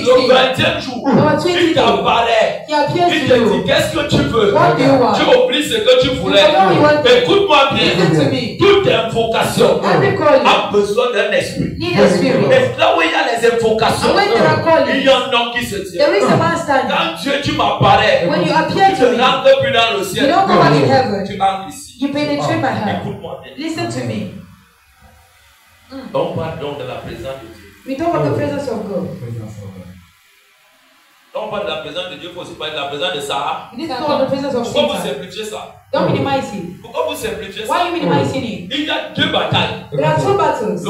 Le 20e jour, Number 20 il t'apparaît. he appears Il to te dit, you. qu'est-ce que tu veux? What do you want? Tu oublies ce que tu voulais. You know you want. Écoute-moi Listen bien. to me. Toute invocation Every calling a besoin d'un esprit. need a spirit. Et là où il y a les invocations, And when there are il callings, y a un homme qui se tient. there is a man standing. Quand Dieu, tu m'apparais, When you tu appear to ne me, rentres plus dans le you ciel. don't go back in heaven. Tu entres ici. You penetrate my heart. Écoute-moi bien. Listen to me. On parle donc de la présence de Dieu. We talk about the presence of God. Quand on parle de la présence de Dieu, il faut aussi parler de la présence de Sarah. We need to talk about the presence of Pourquoi vous Satan. simplifiez ça? Don't minimize it. Pourquoi vous simplifiez ça? Why are you minimizing it? Il y a deux batailles. There are two battles.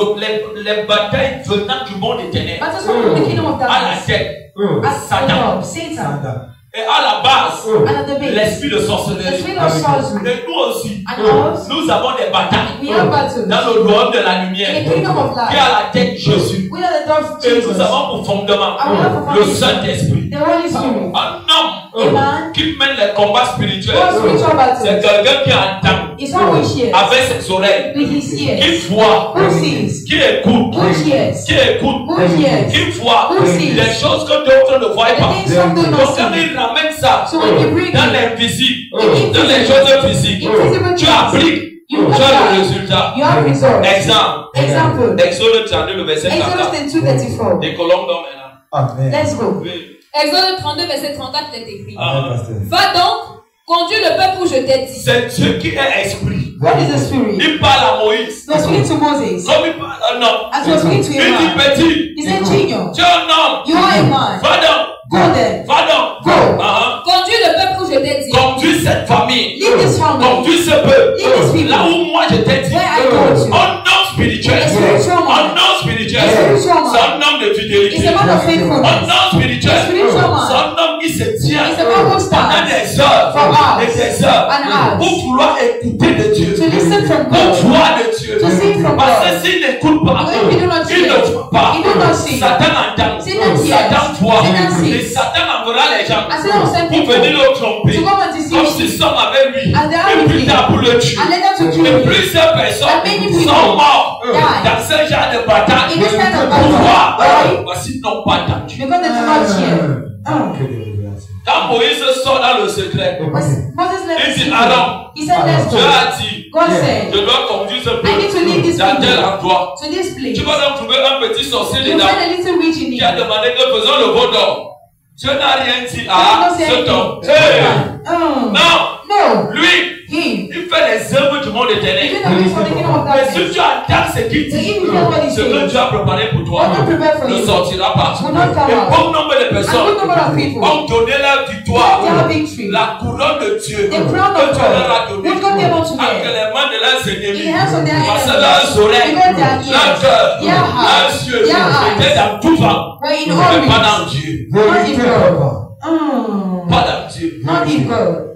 Les batailles venant du monde éternel. Battles from the kingdom of À la darkness. tête As Satan. Satan. et à la base, And at the base, l'esprit de the sorcellerie. spirit of sorcery. Et nous aussi, And us, nous avons des batailles we have battles. dans le royaume de la In lumière the kingdom of qui est light, à la tête Jésus. we are the dogs of Et Jesus. nous avons pour fondement And we have for le foundation Saint-Esprit. the Holy Spirit. Un homme A man qui mène les combats spirituels. who has spiritual C'est battles. quelqu'un qui entend It's not who hears, avec ses oreilles, with his qui ears. voit, Who sees? qui écoute, Who hears? qui écoute, Who hears? qui voit Who sees? les choses que d'autres ne voient The pas. things some do Donc not quand see. il ramène ça So when you bring dans it, l'invisible, in dans les invisible, choses physiques, invisible tu things, appliques, you tu as le apply. résultat. You have results. Exemple, Example. Exode 32, le verset Exodus 34. 22:34. Des colombes d'hommes maintenant. Amen. Let's go. Oui. Exode 32, verset 34, il est écrit. Ah. Va donc, conduis le peuple où je t'ai dit. C'est Dieu qui est esprit. What is the spirit? Il parle à Moïse. He was speaking to Moses. Comme il parle à un homme. As he was speaking to Il a dit man, petit, he said, Junior, tu es un homme. you are a man. Va donc, Go then. va donc. Go. Ah, Conduis le peuple où je t'ai dit. conduis cette famille. Leave this family. Conduis ce peuple. Leave this people. Là où moi je t'ai dit. Where I told you. Un homme spirituel. A spiritual man. Un homme spirituel. A spiritual man. C'est un homme de He's fidélité. a man of Un faithfulness. homme spirituel. A spiritual man. C'est un homme qui se tient He's a man who pendant stands des heures for hours et des heures and hours pour vouloir écouter de Dieu. to listen from Pour God. voir de Dieu. To see from Parce God. que s'il n'écoute pas, Because if you do not il ne hear, voit pas. you do not see. Satan entend. Satan hears. Satan voit. Satan sees. Et Satan enverra les gens And Satan will send pour people venir le tromper. to come and deceive Comme you. s'ils sont avec lui. And they are Et with plus him. tard pour le tuer. And later to kill Et you. plusieurs personnes And many people sont morts die. dans ce genre de bataille. In this kind of Pour voir. battle. Parce qu'ils n'ont pas entendu. Because they do not hear. Que de révélation. Quand Moïse sort dans le secret, Moses left il the dit people. Aaron, He said, let's Dieu go. a dit, God said, je dois conduire ce I need to lead peuple this dans tel people endroit. to this place. Tu vas donc trouver un petit sorcier You dedans find a little witch in qui a it. demandé que faisons le veau d'or. Dieu n'a rien dit à God said, cet homme. Hey! Non, No. lui, Him. il fait les œuvres du monde He éternel. did the ways for the kingdom of Mais si darkness. tu entends ce qu'il So dit, if you hear what he ce que says, Dieu a préparé pour toi what God prepared for ne you sortira pas. will not come Et out. bon nombre de A good personnes number of people ont donné leur victoire, their victory. la couronne de Dieu The crown que of Dieu leur a God, donnée which God gave unto entre them. les mains de leurs In ennemis. the hands of their Parce que enemies. leurs oreilles, Because their leur ears, cœur, their leurs hearts, yeux their eyes étaient dans tout vent, were in mais pas all dans Dieu. Vérité, papa. Pas dans Dieu. Not in God.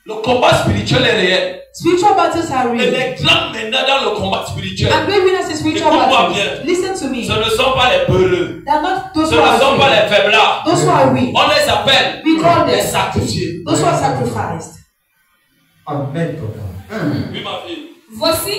Le combat spirituel est réel. Spiritual battles are Et real. les grands maintenant dans le combat spirituel, And great winners in spiritual Écoute-moi battles. bien. Listen to me. ce ne sont pas les peureux, They are not those ce who ne are sont pas weak. les faiblards. Those who are weak. On les appelle We call les them sacrifiés. those who are sacrificed. Amen, papa. Oui, ma fille. Voici,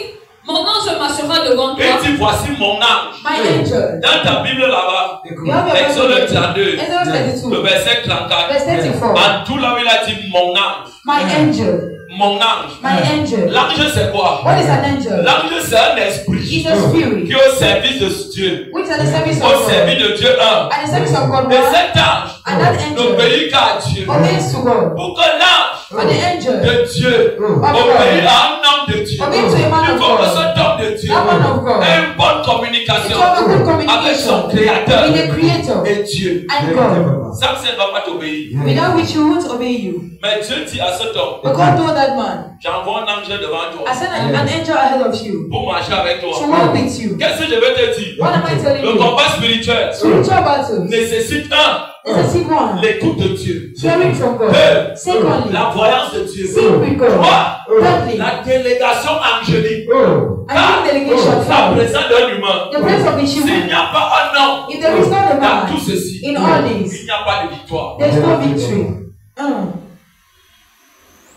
mon ange marchera devant toi. Et dit, voici mon ange. My angel. Dans ta Bible là-bas, You have your Exode Bible. 32, Exodus le 32. verset 34. Verse 34. En tout là où il a dit mon ange. My angel. Mon ange. My angel. L'ange c'est quoi? What is an angel? L'ange c'est un esprit It's a spirit. qui est au service de Dieu. Which are the service of Au God. service de Dieu un. At the service of God. Et One. cet ange And that angel n'obéit qu'à Dieu. obeys to God. Pour que l'ange For the angel de Dieu obéit à un homme de Dieu. obey to a man Il of faut que God. cet homme de Dieu That man of God. ait une bonne communication To have a good avec son communication créateur with the Creator et Dieu. and God. Ça, ça ne va pas t'obéir. Without which he won't obey you. Mais Dieu dit à cet homme, But God told that man, j'envoie un ange devant I toi sent an angel ahead of you pour marcher avec to toi. walk with you. Qu'est-ce que je vais te dire? What am I telling Le you? combat spirituel Spiritual battles. nécessite Necessity one. l'écoute de Dieu. Hearing from God. Deux, Secondly, la voyance de Dieu. seeing with God. Trois, Thirdly, la délégation angélique. and giving delegation. La Five, présence d'un humain. the place of the S'il human. n'y a pas un homme If there is not a dans tout man ceci, in all il this, n'y a pas de victoire. there's no victory.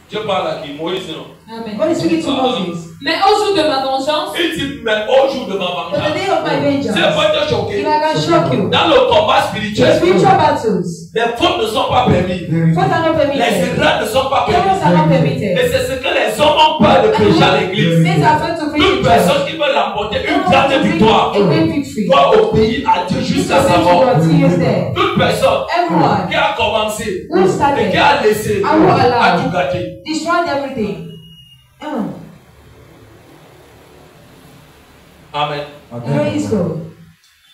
Dieu parle à qui? Moïse, non? Amen. God is speaking to Moses. Mais au jour de ma vengeance, Il dit, mais au jour de ma But the vengeance, day of my vengeance, c'est pas te choquer. if I can shock you, Dans le combat the spirituel, spiritual battles, les fautes ne sont pas permises. faults are not Les permitted. erreurs ne sont pas Errors permises. are not Et permitted. c'est ce que les hommes ont peur de prêcher à l'église. Saints are afraid to preach Toute in church. personne qui veut remporter une grande victoire A great victory. doit obéir à Dieu jusqu'à sa mort. Toute personne Everyone qui a commencé who et started qui a laissé I will allow. a tout gâté. destroyed everything. Amen. Praise God.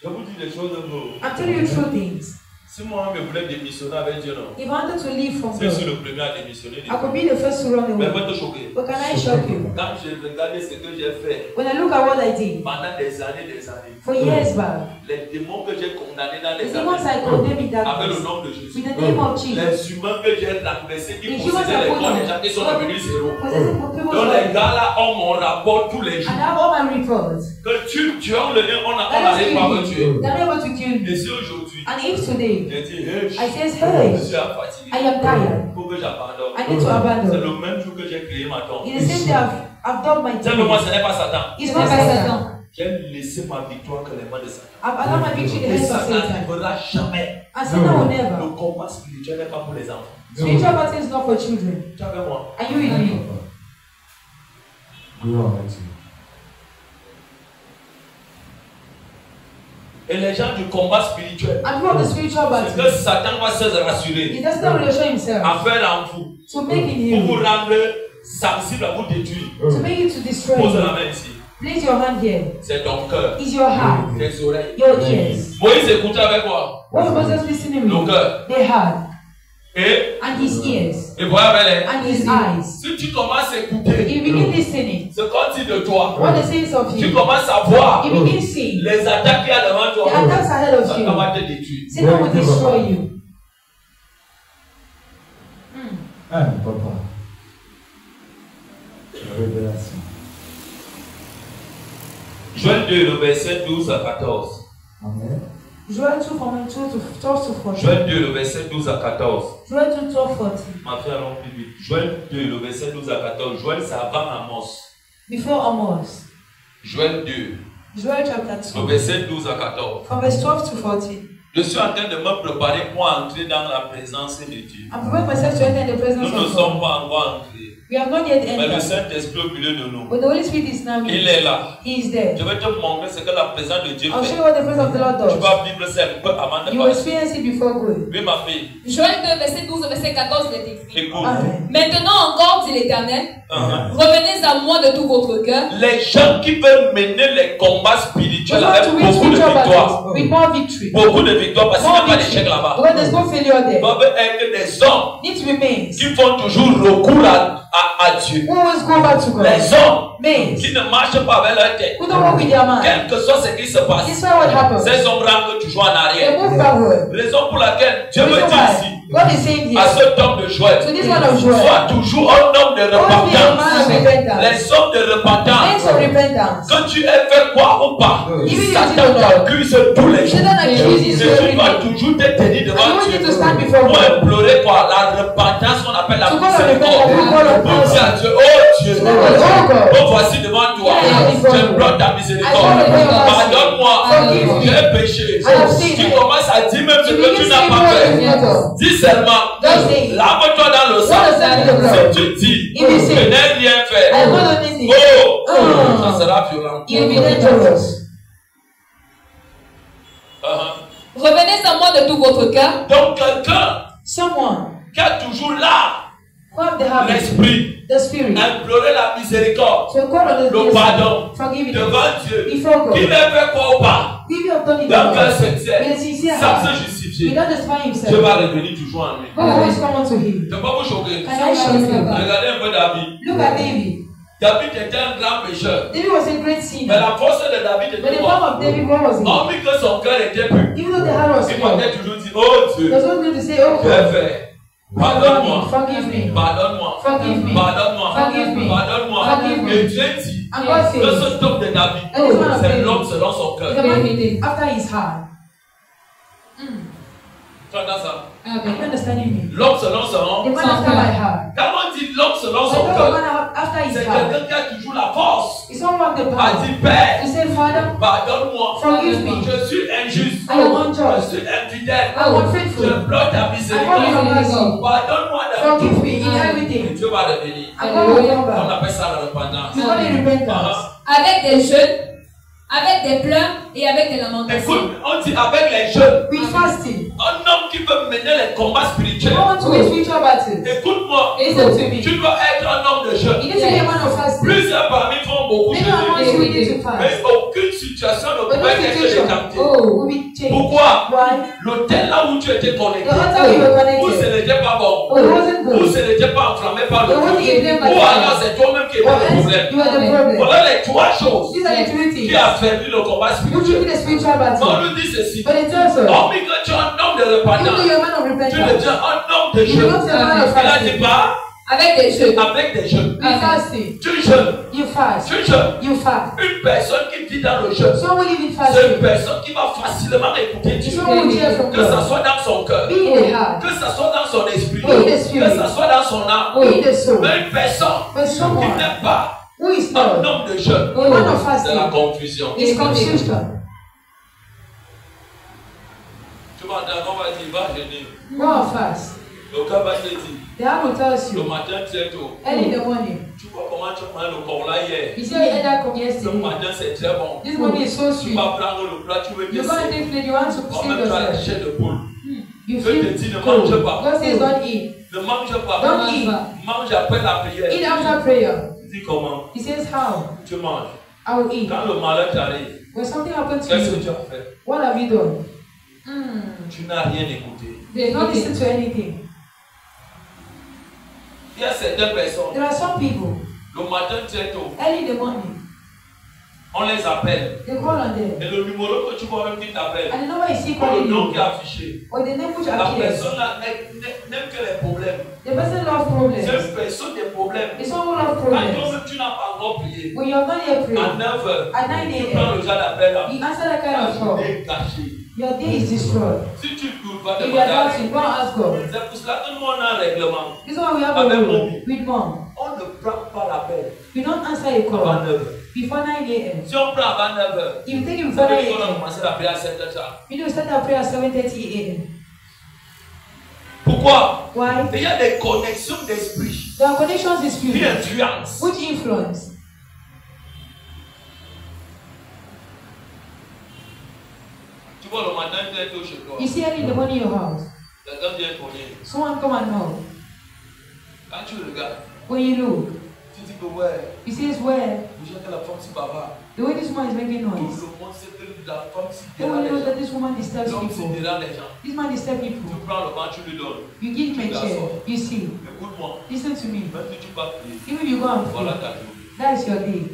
Je vous dis des choses de vous. I'm telling you true things. Si moi, je voulais démissionner avec Dieu, non. If I wanted to leave from C'est sur God, le premier à démissionner. I could be the first to run Mais away. va te choquer. But can I shock you? Quand j'ai regardé ce que j'ai fait When I look at what I did pendant des années, for years back, les démons que j'ai condamnés dans the les demons I années, condemned in avec le darkness, nom de Jésus, with the name of Jesus, les humains que j'ai renversés, qui the humans possédaient I les corps des put gens qui sont on, devenus zéro. possessing people's Donc les bodies, gars là ont mon rapport tous les jours. and I have all my reports. Que tu tues le nez, on That n'arrive is pas à me killing tuer. you. They're not able to kill Et me. si aujourd'hui, And if today j'ai dit, hey, I says, je hey, suis fatigué, I am tired, faut que j'abandonne. I need to C'est abandon. le même jour que j'ai créé ma tombe. In the same day I've done my Simplement, duty. ce n'est pas Satan. It's not Satan. J'ai laissé ma victoire que les mains de Satan. I've allowed my victory in the Et hands of Satan ne Satan. fera jamais. And Satan will never. Le combat spirituel n'est pas pour les enfants. Spiritual battle is not for children. Tu es avec moi? Are you with me? Et les gens du combat spirituel, And people of the spiritual c'est que battle, Satan va se rassurer he does not really show himself à faire en vous to make in pour vous you, rendre sensible à vous détruire. to make you to destroy Pose la you. main ici. Place your hand here. C'est ton cœur, Is your heart, tes oreilles. your ears. Moïse écoutait avec moi. What was Moses listening Le with? cœur. They had. Et And his ears. voyez avec And his eyes. si tu commences à écouter You begin listening. ce qu'on dit de toi, What they say of tu you. commences à voir You begin seeing. les attaques qu'il y a devant The toi. attacks ahead of Satan va you. te détruire. Satan will destroy you. Papa. Révélation. Joël 2, le verset 12 à 14. Amen. Joel 2 from 2 to 12 to 14. Joël 2, le verset 12 à 14. Joel 2, 12, 14. Ma fille, allons plus vite. Joël 2, le verset 12 à 14. Joël, c'est avant Amos. Before Amos. Joël 2, Joel chapter le 2. verset 12 à 14. From verse 12 to 14. Je suis en train de me préparer pour entrer dans la présence de Dieu. I'm preparing myself to enter in the Nous presence ne of sommes God. pas encore entrés. We have not yet Mais le entered. Saint-Esprit au milieu de nous. But the Holy Spirit is now Il here. est là. He is there. Je vais te montrer ce que la présence de Dieu I'll show fait. you what the presence of the Lord Tu does. vas vivre ça un peu avant de You will passer. experience it before going. Oui, ma fille. Joël 2, verset 12, verset 14, il est écrit. Écoute. Amen. Maintenant encore, dit l'Éternel, revenez à moi de tout votre cœur. Les gens qui veulent mener les combats spirituels We want avec to win beaucoup de spiritual victoires. battles with more victory. Beaucoup de victoires parce qu'il n'y a pas d'échec là-bas. Because there's no failure there. Doivent être des hommes Need to be men. qui font toujours recours à Dieu. Who always go back to God. Les hommes Men. qui ne marchent pas avec leur tête. Who don't walk with their mind. Quel que soit ce qui se passe, This is what happens. ces hommes rentrent toujours en They arrière. move backward. Raison pour laquelle Dieu me Reason dit why ici, God is saying à here, cet homme de Joël, to this one of Joel, sois toujours un homme de always be a man of repentance. repentance. Les hommes de Men repentance, of repentance. que tu aies fait quoi ou pas, Even if Satan you don't know. t'accuse tous les jours. Satan accuses Et you tu every vas day. toujours te tenir I devant want you Dieu to stand before pour God. implorer quoi? La repentance qu'on appelle la To call on repentance, miséricorde. we call on Pour dire à mercy. Dieu, oh Dieu, To call on God. oh voici devant toi, j'implore ta miséricorde. Pardonne-moi, Forgive me. j'ai péché. I have sinned. Tu commences à dire même ce You que begin tu to n'as say pas what fait. you have done. Dis seulement, Just say. lave-toi dans le sang. What does that mean? Si tu dis, If you je say, n'ai rien I fait, have not done anything, oh, ça sera violent. it will be dangerous. Revenez à moi de tout votre cœur. Donc quelqu'un Someone qui a toujours là who have the habit, l'esprit the Spirit. implorer la miséricorde, So call on the le pardon forgiving devant Dieu. before God. Qu'il ait fait quoi ou pas, If you have done it d'un cœur wrong, sincère, with a sincere sans heart, se justifier, without justifying Dieu himself, va revenir toujours en lui. God will always come unto him. Je ne vais pas vous choquer. Can I show you? Regardez un peu David. Look at David. David était un grand pécheur. David was a great Mais sinner. la force de David But était the quoi? power of David, what was it? Hormis que son cœur était pur. Even though the heart was Il pure, pouvait toujours dire, oh Dieu, there's no need to say, oh j'ai God, fait. Pardonne-moi. forgive me. Pardonne-moi. Forgive me. Pardonne-moi. Forgive me. Pardonne-moi. Forgive me. Et Dieu dit And God que says, ce homme de David, that is one of c'est David. l'homme selon son The cœur. man after his heart. Tu entends ça? Are you understanding me? L'homme selon son The man after my heart. Quand on dit l'homme selon But son the cœur, man after his c'est heart. quelqu'un qui a toujours la force It's someone the à power. dire, Père, To say, Father, pardonne-moi. forgive me. Je suis injuste. I am Je unjust. suis infidèle. I am Je unfaithful. pleure ta I want miséricorde. your mercy. Pardonne-moi Forgive d'amour. me in Et everything. Dieu va revenir. And God will come On back. appelle ça la repentance. We call it repentance. Avec des jeûnes, avec des pleurs et avec des lamentations. Écoute, on dit avec les jeunes, With fasting. un homme qui veut mener les combats spirituels. Go on to a spiritual battle. Écoute-moi, Listen to me. tu dois être un homme de jeûne. You need to be a man of fasting. Plusieurs parmi font beaucoup Many among jeûner. you will need to Mais fast. aucune situation ne But no pouvait être situation décantée. will be changed. Pourquoi? Why? L'hôtel là où tu étais connecté, The altar you were où ce connected. n'était pas bon, It wasn't où good. ce n'était pas enflammé par le It wasn't feu, even by ou alors fire. c'est toi-même qui es Or le else problème. you are the problem. Voilà les trois choses These are the three qui things affaiblit le combat which will be spirituel. the spiritual On battle. nous dit ceci. But it tells us, Hormis que tu es un homme de even though repentance, you're a man of tu repentance, deviens un homme de you jeûne. don't say a man of Il a dit fasting. pas Avec des jeûnes. avec des jeûnes. With fasting, Tu jeûnes. you fast. Tu jeûnes. You fast. Une personne qui vit dans le jeûne, Someone live in c'est une fasting. personne qui va facilement écouter It's Dieu. someone who hears from Que ça God. soit dans son cœur, Be in the heart. que ça soit dans son esprit, Be in the spirit. que ça soit dans son âme. Be in the soul. Mais une personne But qui someone n'est pas who is un not homme de jeûne, a man of c'est la fasting confusion. is confusion. Tu vas entendre, on va dire, va jeûner. Go and fast. Le cœur va te dire, The heart will tell le you matin très tôt, early in the morning. tu vois comment tu as mangé le corps là hier. You say you ate that from Ce yesterday. matin c'est très bon. This morning is so Tu sweet. vas prendre le plat, tu veux You go and laisser. take plate, you want to En save même temps, la yourself. chair de poule. You Dieu te feel dit, ne cold. mange pas. God says don't eat. Ne mange pas. Don't eat. Mange après la prière. Eat after prayer. Dis comment? He says how? Tu manges. I will eat. Quand le malheur t'arrive, When something happens to qu'est-ce que you, tu as fait? what have you done? Tu n'as rien écouté. They not listen to anything. Il y a certaines personnes, There are some people, le matin très tôt, early in the morning, on les appelle. they call on them. Et le numéro que tu vois même qui t'appelle, And the number is still le calling nom you. qui est affiché. Or the name which La appears. personne là n'aime que les problèmes. The person loves C'est problems. une personne des problèmes. It's someone who loves Quand problems. toi-même tu n'as pas encore prié, When you have not yet à prayed, 9h, at 9 tu prends a.m., le genre d'appel là. you answer that kind Ta of journée call. est gâchée. Your day is destroyed. Si tu doutes, va If you demander are à doubting, Dieu. go and ask God. C'est pour cela que nous on a un règlement. This is why we have a Avec rule mommy. with mom. On ne prend pas l'appel We don't answer a avant call 9h. before 9 a.m. Si on prend avant 9h, If you take it ça before veut 9 dire qu'on a a.m., commencé la prière à 7h. we need to start our prayer at 7:30 a.m. Pourquoi? Why? Il y a des connexions d'esprit There are connections in qui spirit influencent. which influence. Tu vois, le matin, tu es tôt chez toi. You see early in the morning in your house, Quelqu'un vient cogner. someone come and knock. Quand tu regardes, When you look, tu dis que ouais, he says, where? déjà que la femme si bavard. The way this woman is making Tout noise. le monde sait que la femme si Everyone knows dérange that les gens. this woman disturbs L'homme si people. dérange les gens. This man disturbs Tu people. prends le banc, tu lui donnes. You give him a chair. You see. Écoute-moi, Listen to me. même si tu vas prier, Even if you go and voilà pray, ta journée. that is your day.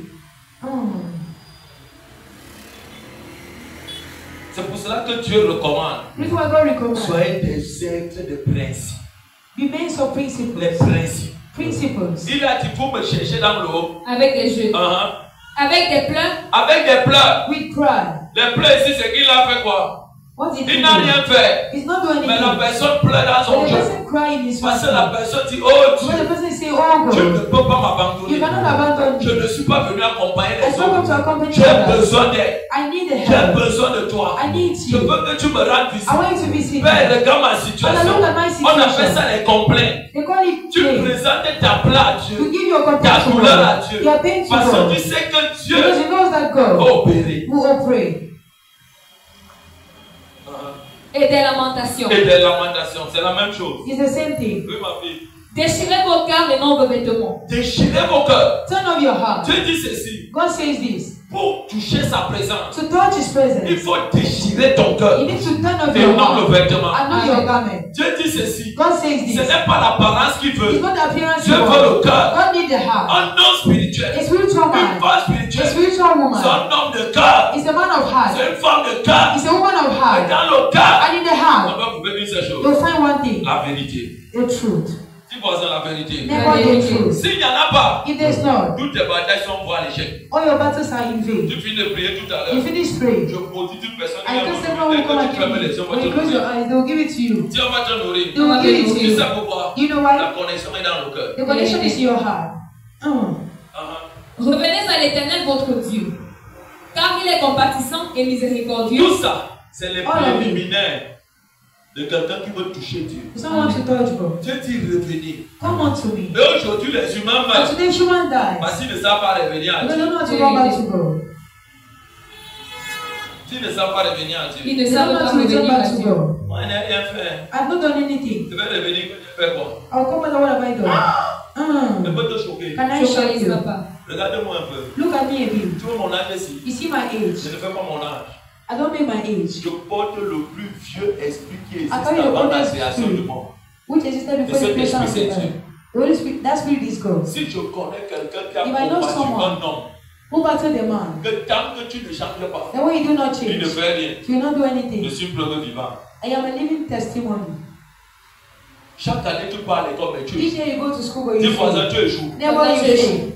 C'est pour cela que Dieu recommande. This is why God recommends. Soyez des êtres de principe. Be men of Les principles. principes. Principles. Il a dit pour me chercher dans le haut. Avec des jeûnes. Avec des pleurs. Avec des pleurs. With pride. Les pleurs ici, c'est qu'il a fait quoi? What did Il he n'a do? rien fait. He's not doing Mais la anything. personne pleure dans son But the jeu. person crying is Parce que fasting. la personne dit, oh When the Dieu, person say, oh je ne God, peux pas you m'abandonner. cannot abandon Je me. ne suis pas venu accompagner I les spoke to autres. accompany J'ai others. besoin d'aide. I need the J'ai help. besoin de toi. I need Je you. veux que tu me rendes visite. I want you to be seen. Père, regarde ma And situation. I look at my On appelle situation. ça les complaints. They call it Tu pain. présentes ta plaie à Dieu. You give your Ta contact to douleur à God. Dieu. Your pain to Parce que God. tu sais que Dieu Because you know that va God opérer. will pray. Et des lamentations. Et des lamentations, c'est la même chose. It's the same thing. Oui, ma fille. Déchirez vos cœurs et non vos vêtements. Déchirez vos cœurs. Turn off your heart. Dieu dit ceci. God says this. Pour toucher sa présence, To touch His il presence, faut déchirer ton cœur you need to turn off et your non le heart vêtement. and not your garment. Dieu dit ceci. God says Ce this. n'est pas l'apparence qu'il It's veut. not the appearance Dieu you veut le want. cœur. God needs the heart. Un homme spirituel. A spiritual Une man. femme A spirituelle. spiritual C'est woman. un homme de cœur. It's a man of C'est heart. une femme de cœur. It's a woman of Et heart. dans le cœur, And in the on heart, va vous donner ces choses. you'll find one thing. La vérité. The truth. Dis voisin la vérité. Never the truth. S'il n'y en a pas, If there's not, toutes tes batailles sont pour l'échec. all your battles are in vain. Tu finis de prier tout à You l'heure. finish praying. Je maudis toute personne qui I vient just said me no dès one come que tu and fermes kill les you. yeux, on va When te you close your nourrir. eyes, they'll give it to you. Dieu va te nourrir. They will give it to Tu you. sais pourquoi? You know La why? connexion est dans le cœur. The connection is your heart. Revenez à l'Éternel votre Dieu, car il est compatissant et miséricordieux. Tout ça, c'est les Oh, la vie. préliminaires de quelqu'un qui veut toucher Dieu. Someone to touch God. Dieu dit revenir. Come on to me. Et aujourd'hui, les humains But meurent today, human dies. parce qu'ils ne savent pas revenir à They Dieu. don't know how to come back to God. S'ils ne savent pas revenir à Dieu, Ils ne They don't savent know pas how to return revenir à back to Dieu. God. moi, je n'ai rien fait. I've not done anything. Je vais revenir quand j'ai fait quoi? I'll come back. What have I done? Je peux te choquer. Can I Je show ne you? pas. Regarde-moi un peu. Look at me a bit. Tu vois mon âge ici? You see my age. Je ne fais pas mon âge. I don't make my age. Je porte le plus vieux esprit qui existe I carry the avant la oldest création spirit. du monde. Which existed before Et the cet creation of esprit, the c'est earth. The Holy Spirit, that spirit is God. Si je connais quelqu'un qui a If I know combattu someone un homme, who battled the man, que tant que tu ne changes pas, then when you do not il ne change, fait rien. you will not do Je anything. suis preuve vivant. I am a living testimony. Chaque année, tu pars à l'école, mais tu Each échoues. year you go to school, but Dis you voisin, fail. tu échoues. Never you fail.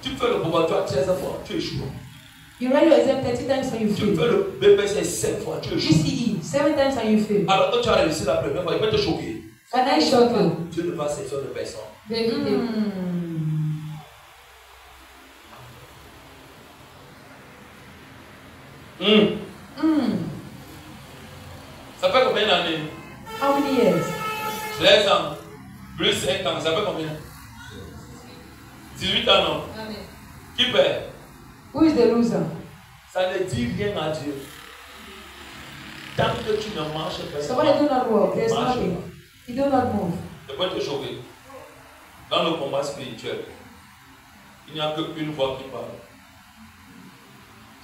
Tu fais le probatoire 13 fois, tu échoues. You write your exam 30 times and you Tu fais fail. le BPC 7 fois, tu échoues. GCE 7 times and you fail. Alors que tu as réussi la première fois, il peut te choquer. Can I shock you? Dieu ne va sélectionner de personne. Vérité. Ça fait combien d'années? How many years? 13 ans. Plus 5 ans, ça fait combien? 18 ans, non? Amen. Qui perd? Who is the loser? Ça ne dit rien à Dieu. Tant que tu ne marches pas, So when you do not work, there's marche nothing. pas. You do not move. Je peux te choquer. Dans le combat spirituel, il n'y a qu'une voix qui parle.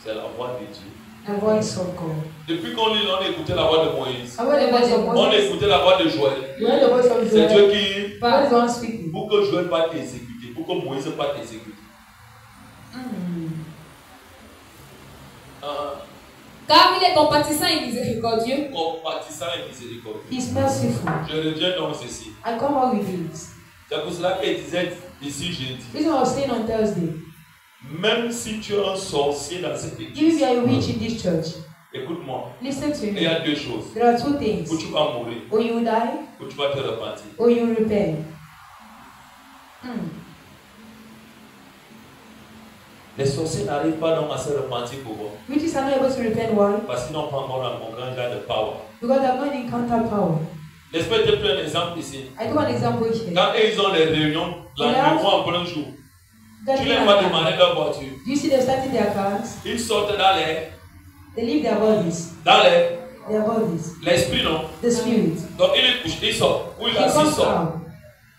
C'est la voix de Dieu. The voice of God. Depuis qu'on lit, on a écouté la voix de Moïse. And when the voice of On a Moses, écouté la voix de Joël. you heard the voice of C'est Joel. Dieu qui, God is the one speaking. pour que Joël pas t'exécuter, pour que Moïse pas t'exécuter. Car il est compatissant et miséricordieux. Compatissant et miséricordieux. He's merciful. Je reviens dans ceci. I come out with it. C'est pour cela qu'il disait ici jeudi. This one I was saying on Thursday. Même si tu es un sorcier dans cette If église, you are a witch in this church, écoute-moi. listen to Il y me. a deux choses. There are two things. Où tu vas mourir, Or you die, où tu vas te repentir. or you repent. Les sorciers n'arrivent pas donc à se repentir pour vous. Witches are not able to repent. Why? Parce qu'ils n'ont pas encore un grand genre de power. Because they have not encountered power. Laisse-moi te prendre un exemple ici. I do an example here. Quand ils ont les réunions, la nuit en plein jour, tu les vois démarrer leur voiture. Do you see them starting their cars? Ils sortent dans l'air, They leave their bodies. Their bodies. l'esprit non. The spirit. Donc il est couché, il sort. Où il He a comes sort. out.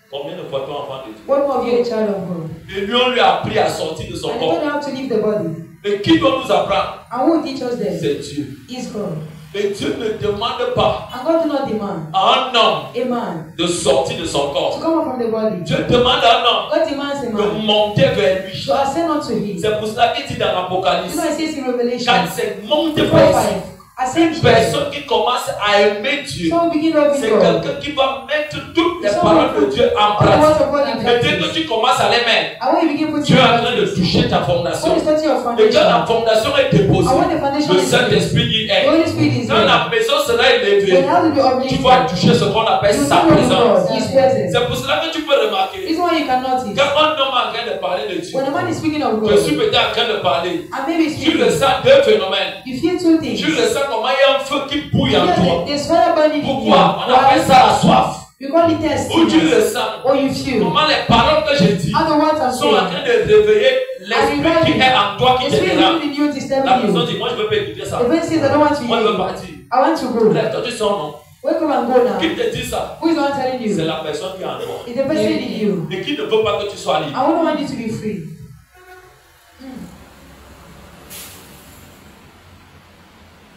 Combien de fois ton enfant de Dieu? What more of you a child of God? Et lui, on lui a appris à sortir de son And they don't corps. know how to leave the body. Et qui doit nous apprendre? And who will teach us that? C'est Dieu. Is God. Et Dieu ne demande pas And God do not demand à un homme a man de sortir de son to corps. come out from the body. Dieu demande à un homme God demands a de man monter vers lui. to ascend unto him. C'est pour cela qu'il dit dans You l'Apocalypse, know, it says in Revelation 4-5, monte 4, vers ici. 5. Ascend Une here. personne qui commence à aimer Dieu, So we begin loving c'est God. quelqu'un qui va mettre toutes les paroles de Dieu en All the words pratique. of God in Et dès que practice. tu commences à les mettre, And when you begin putting Dieu est en it train de in toucher ta practice, fondation. when you start your Et quand la foundation, fondation est déposée, and when the foundation le is Saint-Esprit y the est. Holy Spirit is Quand there, la maison sera then élevée, how to be tu uplifted. vas toucher ce qu'on appelle You sa know God, présence. His presence. C'est pour cela que tu peux remarquer, This is why you can notice. quand un homme est en train de parler de Dieu, When a man is speaking of je suis God, peut-être en train de parler, and maybe tu speaking, ressens deux phénomènes. you feel two things. Tu ressens comment il y a un feu qui bouille en toi. There's fire burning in you. Pourquoi? On appelle ça la soif. You call it Où tu thirstiness. ressens Or you feel. comment les paroles que je dis And the words I'm sont en saying. train de réveiller l'esprit qui est en toi, qui The te spirit dérange. living in you is La disturbing personne you. dit, moi je ne veux pas écouter ça. The person says, I don't want to Moi hear je veux you. partir. I want to go. Lève-toi, tu sors non. Wake up and go now. Qui te dit ça? Who is not telling C'est you? la personne qui est en toi. It's the person in you. Et qui ne veut pas que tu sois libre. I wouldn't want you to be free.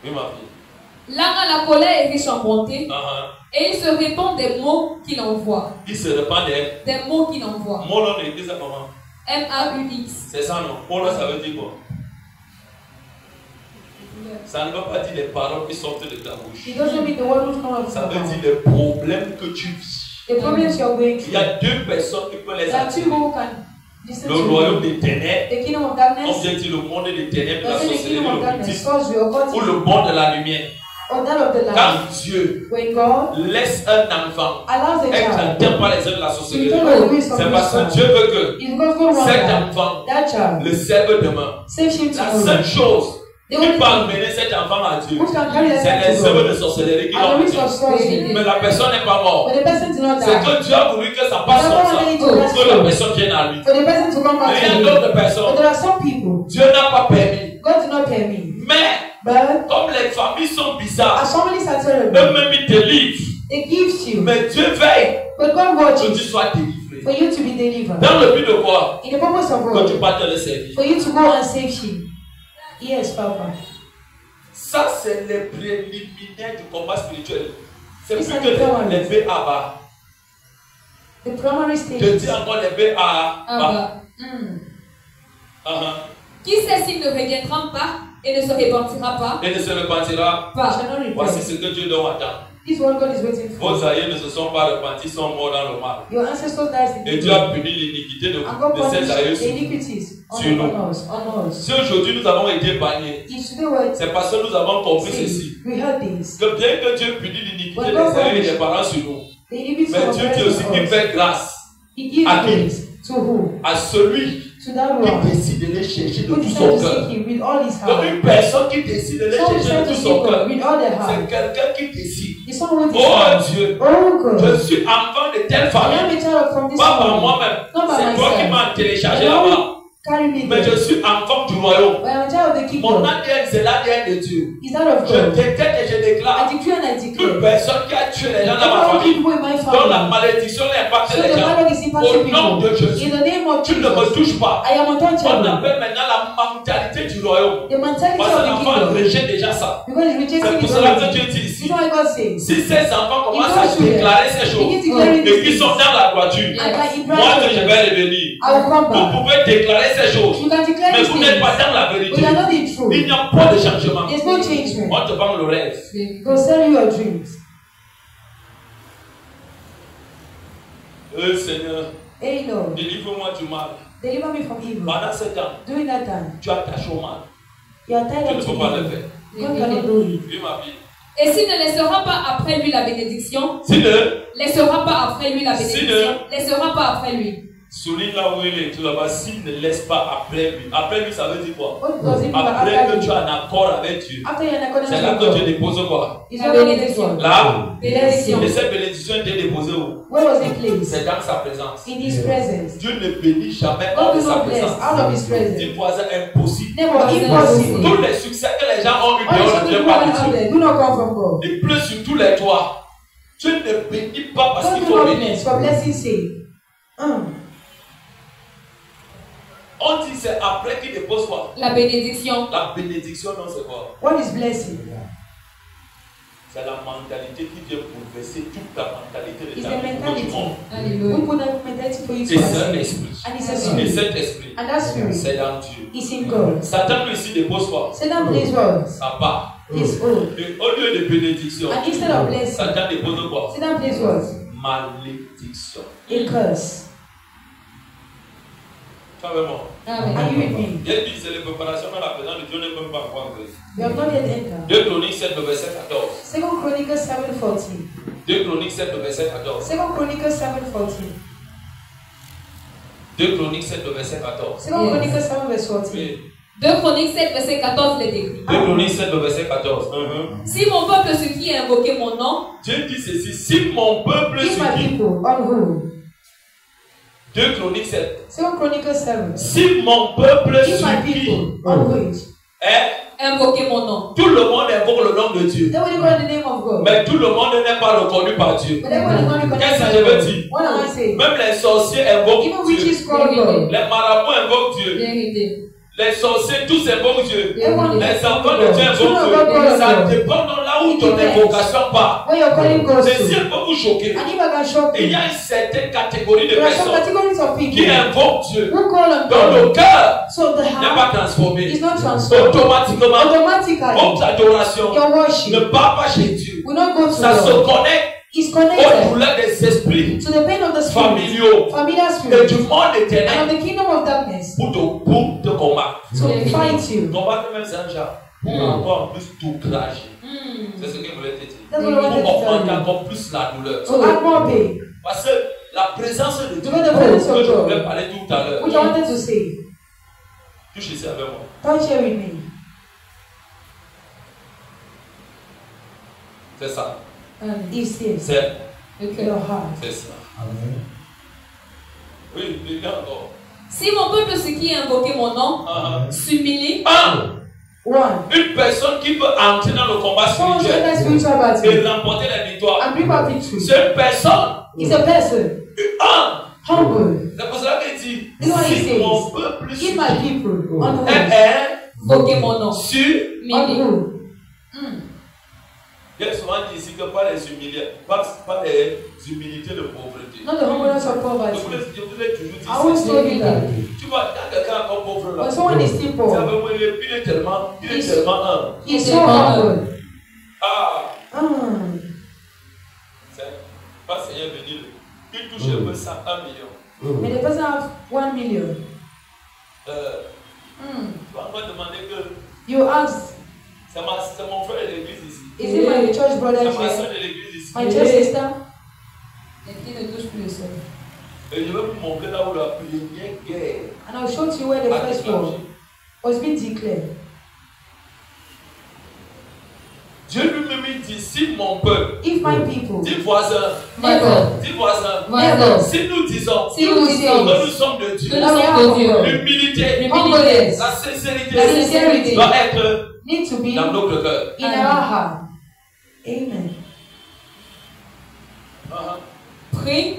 Oui, ma fille. Là, quand la colère est riche en bonté, Uh-huh. et il se répand des mots qu'il envoie. Il se répand Des mots qu'il envoie. Mon nom écrit ça comment? M-A-U-X. C'est ça, non? Mon nom, ça veut dire quoi? Ça ne veut pas dire les paroles qui sortent de ta bouche. It doesn't mean the word will come out of Ça your veut mouth. dire les problèmes que tu vis. The problems you're going Il y a through. deux personnes qui peuvent les There are two attirer. who can listen Le to royaume you. des ténèbres, The kingdom of on darkness. vient dire le monde des ténèbres, de la Doesn't the sorcellerie, kingdom of le darkness, occultisme, sorcery, ou occultism, le monde de la lumière. or that of the light? Quand Dieu When God laisse un enfant allows a être child atteint par les œuvres de la to sorcellerie, be taken away from c'est parce que his Dieu child, veut que it's because God wants cet that enfant that child le serve demain. save him La tomorrow. seule chose The qui only peut thing amener cet enfant à Dieu, which can carry that c'est les child to œuvres God de sorcellerie qui are l'ont the risk of atteint. sorcery. Mais la personne n'est pas morte. But the person did not C'est die. que Dieu a voulu que ça passe comme ça, pour que la personne vienne à lui. For the person to come Mais back il y a to him. d'autres But personnes, there are some people, Dieu n'a pas permis. God did not permit. Mais But comme les familles sont bizarres, as families are terrible, eux-mêmes ils te livrent. it gives you. Mais Dieu veille But God que watches tu sois délivré. for you to be delivered. Dans le but de quoi? In the purpose of Que tu God, partes le servir. for you to go and save him. Yes, Papa. Ça, c'est les préliminaires du combat spirituel. C'est Yes, plus I que know. les BABA. The primary Je stage. dis encore les BABA. Ah bah. Qui sait s'il ne reviendra pas et ne se repentira pas? Et ne se repentira. Pas. Shall not repent. Voici ce que Dieu doit attendre. This is what God is waiting for. Vos aïeux ne se sont pas repentis, sont morts dans le mal. Your ancestors died in Et Dieu a puni l'iniquité de and God ces punished aïeux the sur nous. iniquities Sur nous. on us, on us. Si aujourd'hui nous avons été épargnés, If today we're c'est parce que nous avons compris ceci. we heard this. Que bien que Dieu punit l'iniquité des aïeux et des parents sur nous, The iniquities mais of Dieu dit parents aussi qu'il on us. fait grâce He gives à qui? grace to who? à celui To that qui one décide de les chercher de who tout decides son to cœur. seek him with all his Donc heart. une personne qui décide de les Someone chercher de decides tout to son seek cœur, God with all their c'est heart. quelqu'un qui décide. It's someone who Oh decides. Dieu, Oh God. je suis enfant de telle I am famille, a child from this pas par family. moi-même, Not by c'est toi qui myself. m'as téléchargé The là-bas. Lord carry me Mais je there. suis enfant du royaume. But I am a child of the Mon kingdom. ADN, c'est l'ADN de Dieu. Is that of Je God? décrète et je I déclare decree and I toute declare. personne qui a tué les gens dans ma All famille, people in my dont la family. malédiction impacte So les the gens, Bible is impacting au nom de people. Jésus, In the name of tu ne me Jesus. touches pas. I am On untouchable. appelle maintenant la mentalité du royaume. The mentality Parce que of the l'enfant kingdom. rejette déjà ça. Because it's C'est rejecting pour his cela que own. Dieu dit This is ici, why God says. si ces enfants commencent If à those children déclarer ces choses begin declaring et these qu'ils sont things, dans la droiture, and that it moi que je drives vais revenir. I will come Vous back. pouvez déclarer ces choses, You can declare mais these vous n'êtes pas things. dans la But vérité. you are not in truth. Il n'y a pas de changement. There's no changement. On te vend le rêve. Go sell you your dreams. Seigneur, Hey Lord, délivre-moi du mal. deliver me from evil. Pendant ce temps, During that time, tu attaches au mal. you are tied Tu up ne to peux pas le evil. faire. God cannot do it. Oui, ma vie. Et s'il ne laissera pas après lui la bénédiction, Si le laissera pas après lui la Si bénédiction, laissera pas après lui. souligne là où il est, tout là-bas, s'il ne laisse pas après lui. Après lui, ça veut dire quoi? What does it mean by Après after que tu you? es en accord avec Dieu. After you're in accordance C'est là with que God. Dieu dépose quoi? It's not only this one. Là. Bénédiction. Et cette bénédiction était déposée où? Where was it placed? C'est dans sa présence. In His presence. Dieu ne bénit jamais God hors de will sa not bless présence. out of His presence. Dis voisin impossible. Never impossible. Tous les succès que les gens ont eu All the dehors ne people viennent who pas are de out Dieu. there do not come from God. Il pleut sur tous les toits. Dieu ne bénit pas parce God qu'il do faut not bénir. bless for blessing's sake. On dit c'est après qu'il dépose quoi? La bénédiction. La bénédiction, non, c'est quoi? What is blessing? C'est la mentalité qui vient bouleverser toute ta mentalité de It's ta the vie pour que tu mentality. montes. Alléluia. We put that mentality for you Et to c'est un accept. esprit. And it's a Et spirit. cet esprit, And that spirit c'est dans Dieu. is in God. Satan lui ici dépose quoi? Satan plays words. Sa part. His own. Et au lieu de bénédiction, And instead of blessing, Satan dépose quoi? Satan plays words. Malédiction. A curse. Tu vois vraiment? Amen. Are you with me? J'ai dit c'est les préparations dans la présence de Dieu n'est même pas encore entré. We have not yet entered. 2 Chroniques 7, le verset 14. Second Chronicles 7:14. 2 Chroniques 7, le verset 14. Second Chronicles 7:14. 2 Chroniques 7, le verset 14. Second Yes. Chronicles 7:14. Oui. 2 Chroniques 7, verset 14 l'est écrit. 2 Chroniques 7, le verset 14. Si mon peuple ce qui a invoqué mon nom, Dieu dit ceci, si mon peuple If my se dit, people on who? 2 Chroniques 7, Second Chronicles 7. si mon peuple If my se dit, people on which? invoquer mon nom. Tout le monde invoque le nom de Dieu. Everybody call the name of God. Mais tout le monde n'est pas reconnu par Dieu. But everybody is not recognize Qu'est-ce que by je veux God. dire? What am I saying? Même les sorciers invoquent Even Dieu. witches call God. Les marabouts invoquent Dieu. Vérité. Les sorciers, tous invoquent Dieu. Everyone Les enfants de Dieu Children of invoquent God call Dieu. Ça God. dépend de là où It ton depends. invocation part. Where you're calling God Ceci to. peut vous choquer. And if I can shock Il y you, a une certaine catégorie de there are some personnes categories of qui people invoquent Dieu. who call on Dans God. le cœur So the n'est pas heart transformé. is not transformed. Automatiquement, Automatically, votre adoration your ne worship part pas chez Dieu. will not go to Ça se God. connecte It's aux connected douleurs des esprits to the pain of the spirit, familiaux familiar et spirit, du monde and éternel of the kingdom of darkness pour te combattre. to fight you. Combattre même c'est un genre pour encore plus t'outrager. C'est ce que je voulais te dire. That's what I wanted Pour to tell augmenter you. encore plus la douleur. To add more pain, Parce que la présence de Dieu, Because the presence of que je God, voulais parler tout à l'heure, which I wanted to say. touche ici avec moi. Touch here with me. C'est ça. It's here. C'est Your heart. c'est ça. Amen. Oui, il y a encore. Si mon peuple, ce qui a invoqué mon nom, s'humilie, One. Une personne qui peut entrer dans le combat Someone who's in spirituel a spiritual et battle remporter la victoire, and bring about victory. c'est une personne. It's a person. Humble. C'est pour cela qu'il dit, This is what he si says. mon peuple Give my people on the est invoquer mon nom. sur. on Il y a souvent dit ici que pas les humiliés, pas les humilités de pauvreté. Not the humbleness of Je poverty. vous ai toujours dit I always ça. told you that. Tu vois, quand quelqu'un est encore pauvre là, When someone is still ça poor, veut dire qu'il est tellement humble. he's so humble. Ah, Mm. c'est pas Seigneur venir. Il touche un peu 101 millions. May the person have 1 million. Tu vas me demander que You ask, c'est mon frère de l'église ici. is it my church brother C'est ma here? soeur de l'église ici. My church sister? Et qui ne touche plus le sol. Et je vais vous montrer là où la première guerre And I'll show you where the a first war déclenché. was being declared. Dieu lui-même dit, si mon peuple, If my people, dis voisin, Never. dis voisin, Never. si nous disons Si nous disons que nous sommes de Dieu, que nous sommes de Dieu, l'humilité, humbleness la sincérité La sincérité doit être need to be dans notre cœur. in our heart. Amen. prie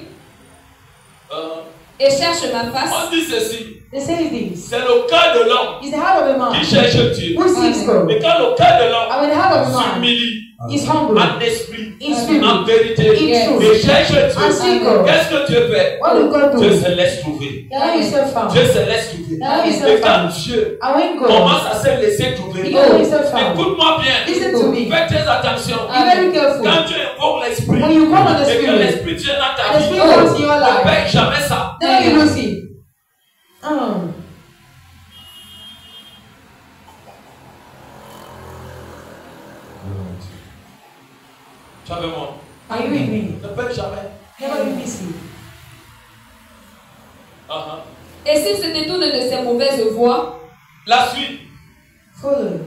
Uh-huh. et cherche ma face. On dit ceci, They say this. c'est le cœur de l'homme It's the heart of a man qui cherche Dieu. who seeks God. Et quand le cœur de l'homme And when the heart of a man s'humilie is humble, en esprit, in en spirit, vérité, in truth, et cherche and seek Dieu, God, qu'est-ce que Dieu fait? what will God Dieu do? se laisse trouver. You allow yourself found. Dieu se laisse trouver. Allow Et yourself quand found. Dieu And when God, commence à se laisser trouver, you allow yourself found. écoute-moi bien, Listen to me. fais très attention. Be very careful. Quand tu invoques l'esprit, When you call on the et que Spirit, l'esprit vient dans ta and the vie, Spirit comes in your ne life, paye jamais ça. then you lose it. Tu as avec moi? Are you with me? Ne paye jamais. Never be missing. Et s'il se détourne de ses mauvaises voies, La suite, Follow.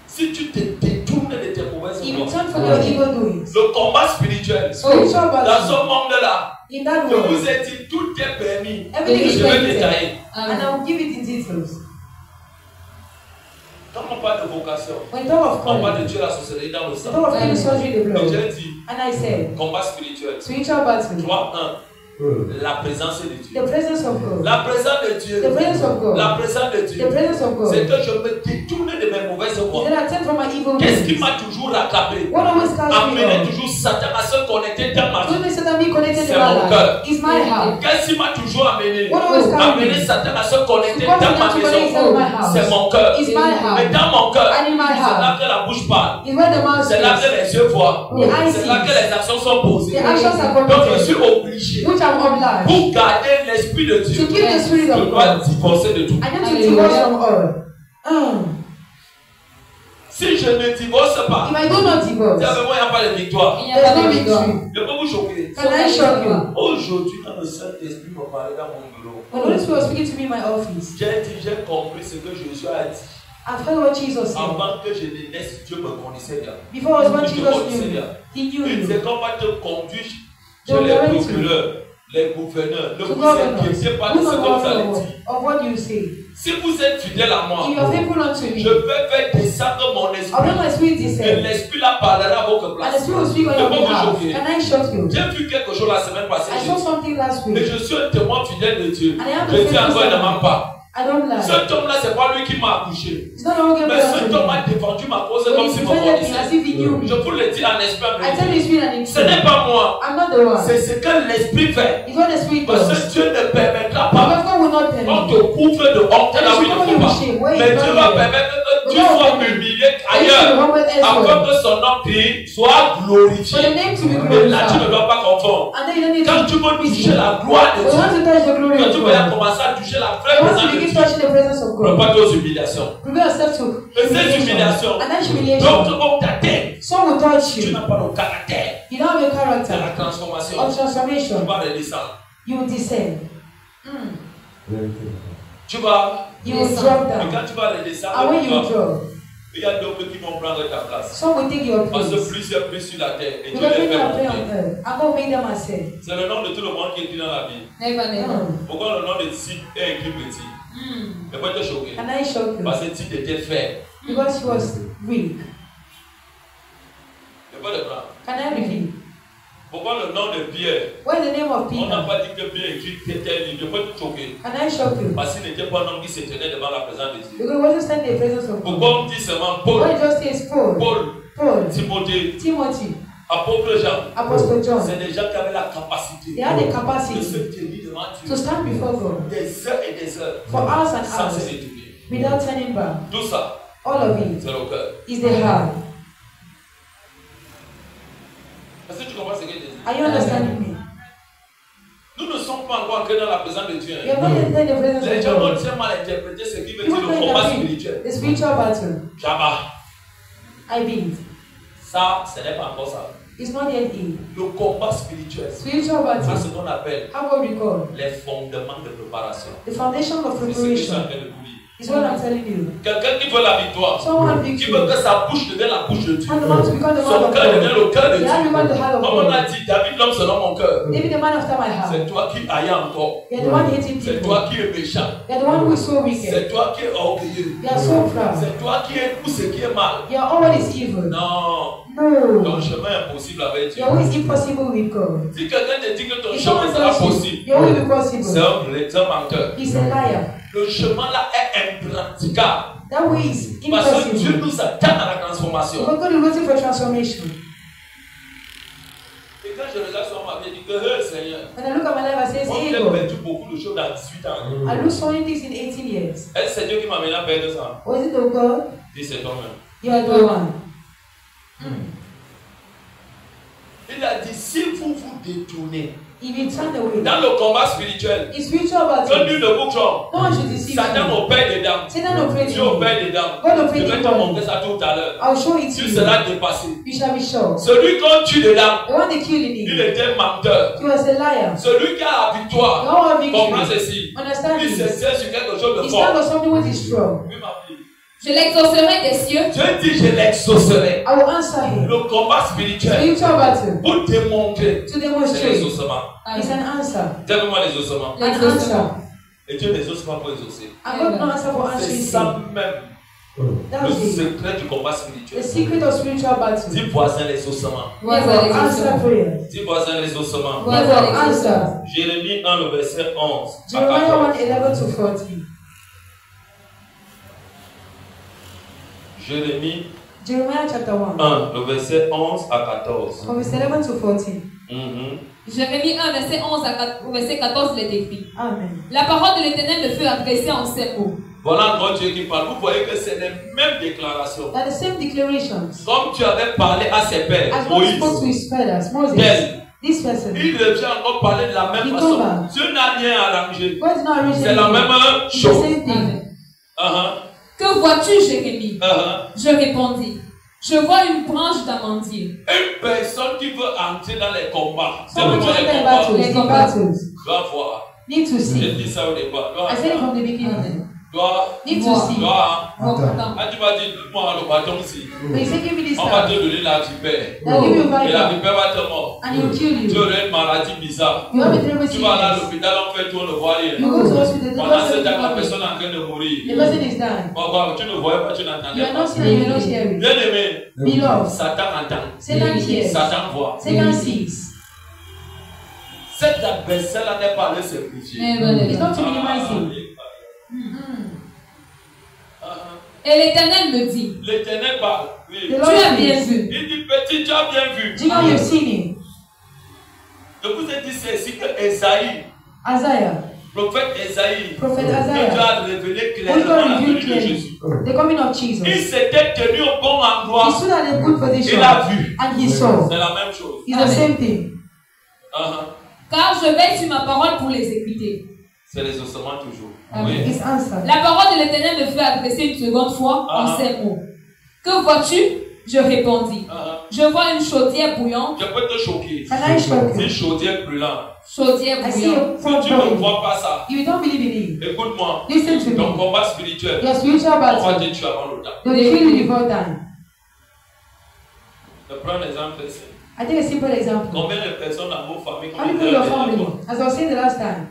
si tu te détournes de tes mauvaises If you voies, turn from your evil doings, le combat spirituel, spiritual dans battle, ce monde-là, in that je world, vous ai dit, tout est permis. everything is Je vais permitted. détailler. And I will give it in details. Quand on parle de vocation, When you talk of on parle calling, de Dieu la sorcellerie dans le you sang. talk of killing surgery in the Et blood. Dieu dit, And I said, combat spirituel. spiritual battle, 3-1. La présence de Dieu. the presence of God. La présence de Dieu. The presence of God. La présence de The Dieu. presence of God. C'est que je me détourne de mes mauvaises voies. Then I turn from my evil Qu'est-ce qui ways. m'a toujours rattrapé? What always catch me Amener up? toujours Satan à se connecter dans ma Don't vie. listen to me connected C'est to my mon life. cœur. It's my heart. Qu'est-ce qui m'a toujours amené? What always catch Amener me? Satan à se connecter What dans ma to connect maison. to my house? C'est mon cœur. It's my Mais heart. dans mon cœur, And in my c'est là heart. que la bouche parle. Is where the mouth C'est là que speaks. les yeux voient. The eyes C'est là que see. les actions sont posées. The actions are Donc je suis committed. obligé, Which I'm obliged. pour garder l'esprit de Dieu, To keep the spirit je of dois God. divorcer de tout. I need to divorce from all. Si je ne divorce pas, If I do not divorce, c'est avec moi, il n'y a pas de victoire. il n'y a pas de victoire. Je peux vous choquer. can I shock you? Aujourd'hui, quand le Saint-Esprit me parlait dans mon bureau, When the Holy Spirit was speaking to me in my office, j'ai compris ce que Jésus a dit. I've heard what Jesus said. Avant que je ne naisse, Dieu me connaissait déjà. Before I was born, Je te Jesus connaissais knew me. déjà. He knew Il me. disait qu'on va te conduire Don't chez les direct me. procureurs. les gouverneurs, ne to vous governors. inquiétez pas Do de ce not que vous allez worry dire. of what you say. Si vous êtes fidèle à moi, If you are faithful unto me, je vais faire descendre mon I'll esprit. let my spirit Et descend. l'esprit là parlera à votre And the place. spirit will speak on Je your peux vous behalf. choquer. Can I shock you? J'ai vu quelque chose la semaine passée. I saw something last Mais week. je suis un témoin fidèle de Dieu. And I am Je the dis faithful encore, il ne servant. ment pas. I don't lie. Cet homme-là, c'est pas lui qui m'a accouché. It's not the one who gave Mais birth cet to homme me. a défendu ma cause But comme he si me defended me as connaissait. if he knew me. Je vous le dis en esprit. I tell you spirit and in Ce n'est truth. pas moi. I'm not the one. C'est ce que l'esprit fait. It's what the spirit Parce does. que Dieu ne permettra pas Because God will not tell qu'on me. te couvre de honte là où il ne faut pas. Mais Dieu va permettre que Dieu soit humilié ailleurs afin que son nom soit glorifié. For the name to be Mais là, tu ne glorified. dois pas confondre. And then you don't need Quand to tu veux toucher la gloire de But once Dieu, you touch the glory quand of tu vas God, commencer à toucher la vraie once présence you de begin Dieu, touching the presence of ne God, pas aux humiliations. prepare yourself to Et ces humiliation. humiliations, And that humiliation, d'autres vont t'atteindre. some will touch Tu you. n'as pas le caractère You don't have a de la character transformation. of Tu transformation. vas redescendre. You will descend. Tu vas. You will Descend. drop Et down. quand tu vas redescendre, And when you drop, il y a d'autres qui vont prendre ta place. some will take your Parce que place. plusieurs pris sur la terre et Dieu Because les many fait are praying monter. on earth. I'm going to make them ascend. C'est le nom de tout le monde qui est écrit dans la Bible. Never, never. Pourquoi le nom de Sid est écrit petit? Mais pas te choquer. Can I shock you? Parce que Sid était faible. Because he was weak. Mais pas de blanc. Can I repeat? Pourquoi le nom de Pierre? What is the name of On n'a Peter? pas dit que Pierre écrit tel livre. Je peux te choquer. Can I shock you? Parce qu'il n'était pas un homme qui se tenait devant la présence de Dieu. Because he wasn't standing in the presence of God. Pourquoi on dit seulement Paul? What it just says Paul, Paul, Paul, Timothée, Timothy, apôtre Jean. Apostle John. C'est des gens qui avaient la capacité They had the de capacity se tenir devant Dieu to stand before God des heures et des heures for hours and sans se hours détourner. without turning back. Tout ça, All of it c'est le cœur. is the heart. Est-ce que tu comprends ce que je dis? Are you understanding me? Nous ne sommes pas encore entrés dans la présence de Dieu. You have not entered the presence Les of gens vont God. très mal interpréter ce qui veut You dire want le to combat interpret spirituel. the spiritual battle. Jabba. I believe. Ça, ce n'est pas encore ça. It's not yet in. Le combat spirituel, Spiritual c'est battle. ce qu'on appelle How will we call? les fondements de préparation. The foundation of C'est ce que je suis en preparation train de vous dire. is what I'm telling you. Quelqu'un qui veut la victoire, Someone qui victory. veut que sa bouche devienne la bouche de Dieu. And the man to become the Son man of cœur devient God. le cœur de They have become the Dieu. heart of Comme on a God. dit, David l'homme selon mon cœur. David, the man after my heart. C'est toi qui aille encore. You're the one hating C'est people. toi qui es méchant. You're the one who is so wicked. C'est toi qui es orgueilleux. You are so proud. C'est toi qui es tout ce qui est mal. You are all what is evil. Non. No. Ton chemin est impossible avec Dieu. Your way is impossible with God. Si quelqu'un te dit que ton If chemin someone sera tells you possible, your way will be c'est possible, un menteur. he's a liar. Le chemin là est impraticable. That way is Parce que Dieu impossible. nous attend à la transformation. But God is waiting for transformation. Et quand je regarde sur ma vie, je dis que, hey, Seigneur, When I look at my life, I say, moi hey j'ai God, perdu beaucoup de choses dans 18 ans. I lose so many things in 18 years. Est-ce que c'est Dieu qui m'a amené à perdre ça? Was it the God? Dis, c'est toi-même. You are the one. Il a dit, si vous vous détournez If you turn away, dans le combat spirituel, in spiritual que battle, nul ne vous trompe. no one should deceive Satan you. opère dedans. Satan operates Dieu in you. opère dedans. God Je operates vais in te montrer you. ça tout à l'heure. I'll show it to Tu you. seras dépassé. You shall be sure. Celui qu'on tue dedans, The one they killed in il him, était menteur. he was a liar. Celui qui a la victoire, No one comprends victory. ceci. Understand Il se this. tient sur quelque chose de He fort. stand on something which is strong. Oui, ma fille. Je l'exaucerai des cieux. Dieu dit, je l'exaucerai. I will answer him. Le combat spirituel, Spiritual battle. pour démontrer, To c'est demonstrate. l'exaucement. It's an answer. Donne-moi l'exaucement. An answer. Et Dieu n'exauce pas pour exaucer. And God no answer for C'est answering ça sin. même That's le it. secret du combat The spirituel. secret of spiritual battle. Dis voisin l'exaucement. Voisin Never answer l'exaucement. prayer. Dis voisin l'exaucement. Voisin Never l'exaucement. answer. Jérémie 1, le verset 11 à Jeremiah 14. 1:11-14. Jérémie Jeremiah chapter 1. 1, le verset 11 à 14. From verse 11-14. Jérémie 1, verset 11 au verset 14, il est écrit. Amen. La parole de l'Éternel me fut adressée en ces mots. Voilà encore Dieu qui parle. Vous voyez que c'est les mêmes déclarations. That the same declarations. Comme tu avais parlé à ses pères, As God spoke to Moïse, his fathers, Moses, Tel. this person, Il revient encore parler de la même Il façon. tombe. Dieu n'a rien arrangé. God did not arrange C'est la anything. même It's the chose. same thing. Amen. Uh-huh. Que vois-tu, Jérémie? Uh-huh. Je répondis. Je vois une branche d'amandier. Une personne qui veut entrer dans les combats, c'est Someone le to enter les battles, combats, in battles, doit voir. need to J'ai see. dit ça au départ. I said it from the beginning. Gloire. Need to see. Gloire. Attends. Ah, tu vas dire, moi, le bâton ici. But he said, give me this On va te staff. donner la vipère. They'll give you Et la viper. vipère va te mordre. And he'll kill Tu you. aurais une maladie bizarre. You have a terrible Tu vas aller à sickness. l'hôpital, on fait tout, on ne voit rien. You go to hospital, the Pendant doctor ce says temps, la the personne est en train de mourir. person is dying. Tu ne voyais pas, tu You n'entendais are not pas. seeing and you are not hearing. Bien aimé, Beloved, Satan entend. Satan hears. Satan voit. Satan sees. Cet adversaire-là n'est pas allé sacrifier. It's not to minimize him. Et l'Éternel me dit, L'Éternel parle. Oui. The tu Lord as bien says, vu. Il dit, petit, tu as bien vu. Jacob, you've seen him. Je vous ai dit, c'est ici que Esaïe, Isaiah, prophète Esaïe, Prophet que Dieu Isaiah, a révélé who clairement God la venue revealed de clearly, Jésus. the coming of Il Jesus. s'était tenu au bon He endroit. stood at a good position Il a vu. and he saw. C'est la même chose. It's the same thing. Car je veille sur ma parole pour l'exécuter. C'est les ossements toujours. Amen. Oui. His answer. La parole de l'Éternel me fait adresser une seconde fois en ces mots. Que vois-tu? Je répondis. Je vois une chaudière bouillante. Je peux te choquer. Can I shock C'est une you? chaudière brûlante. Chaudière I see bouillante. a Si pot tu ne boiling. vois pas ça, You don't believe in it. écoute-moi. Listen to Ton me. combat spirituel, Your spiritual on va battle, te tuer avant le temps. they'll kill you before time. Je prends un exemple ici. I take a simple example. Combien de personnes dans vos familles How many people in your family, as I was saying the last time,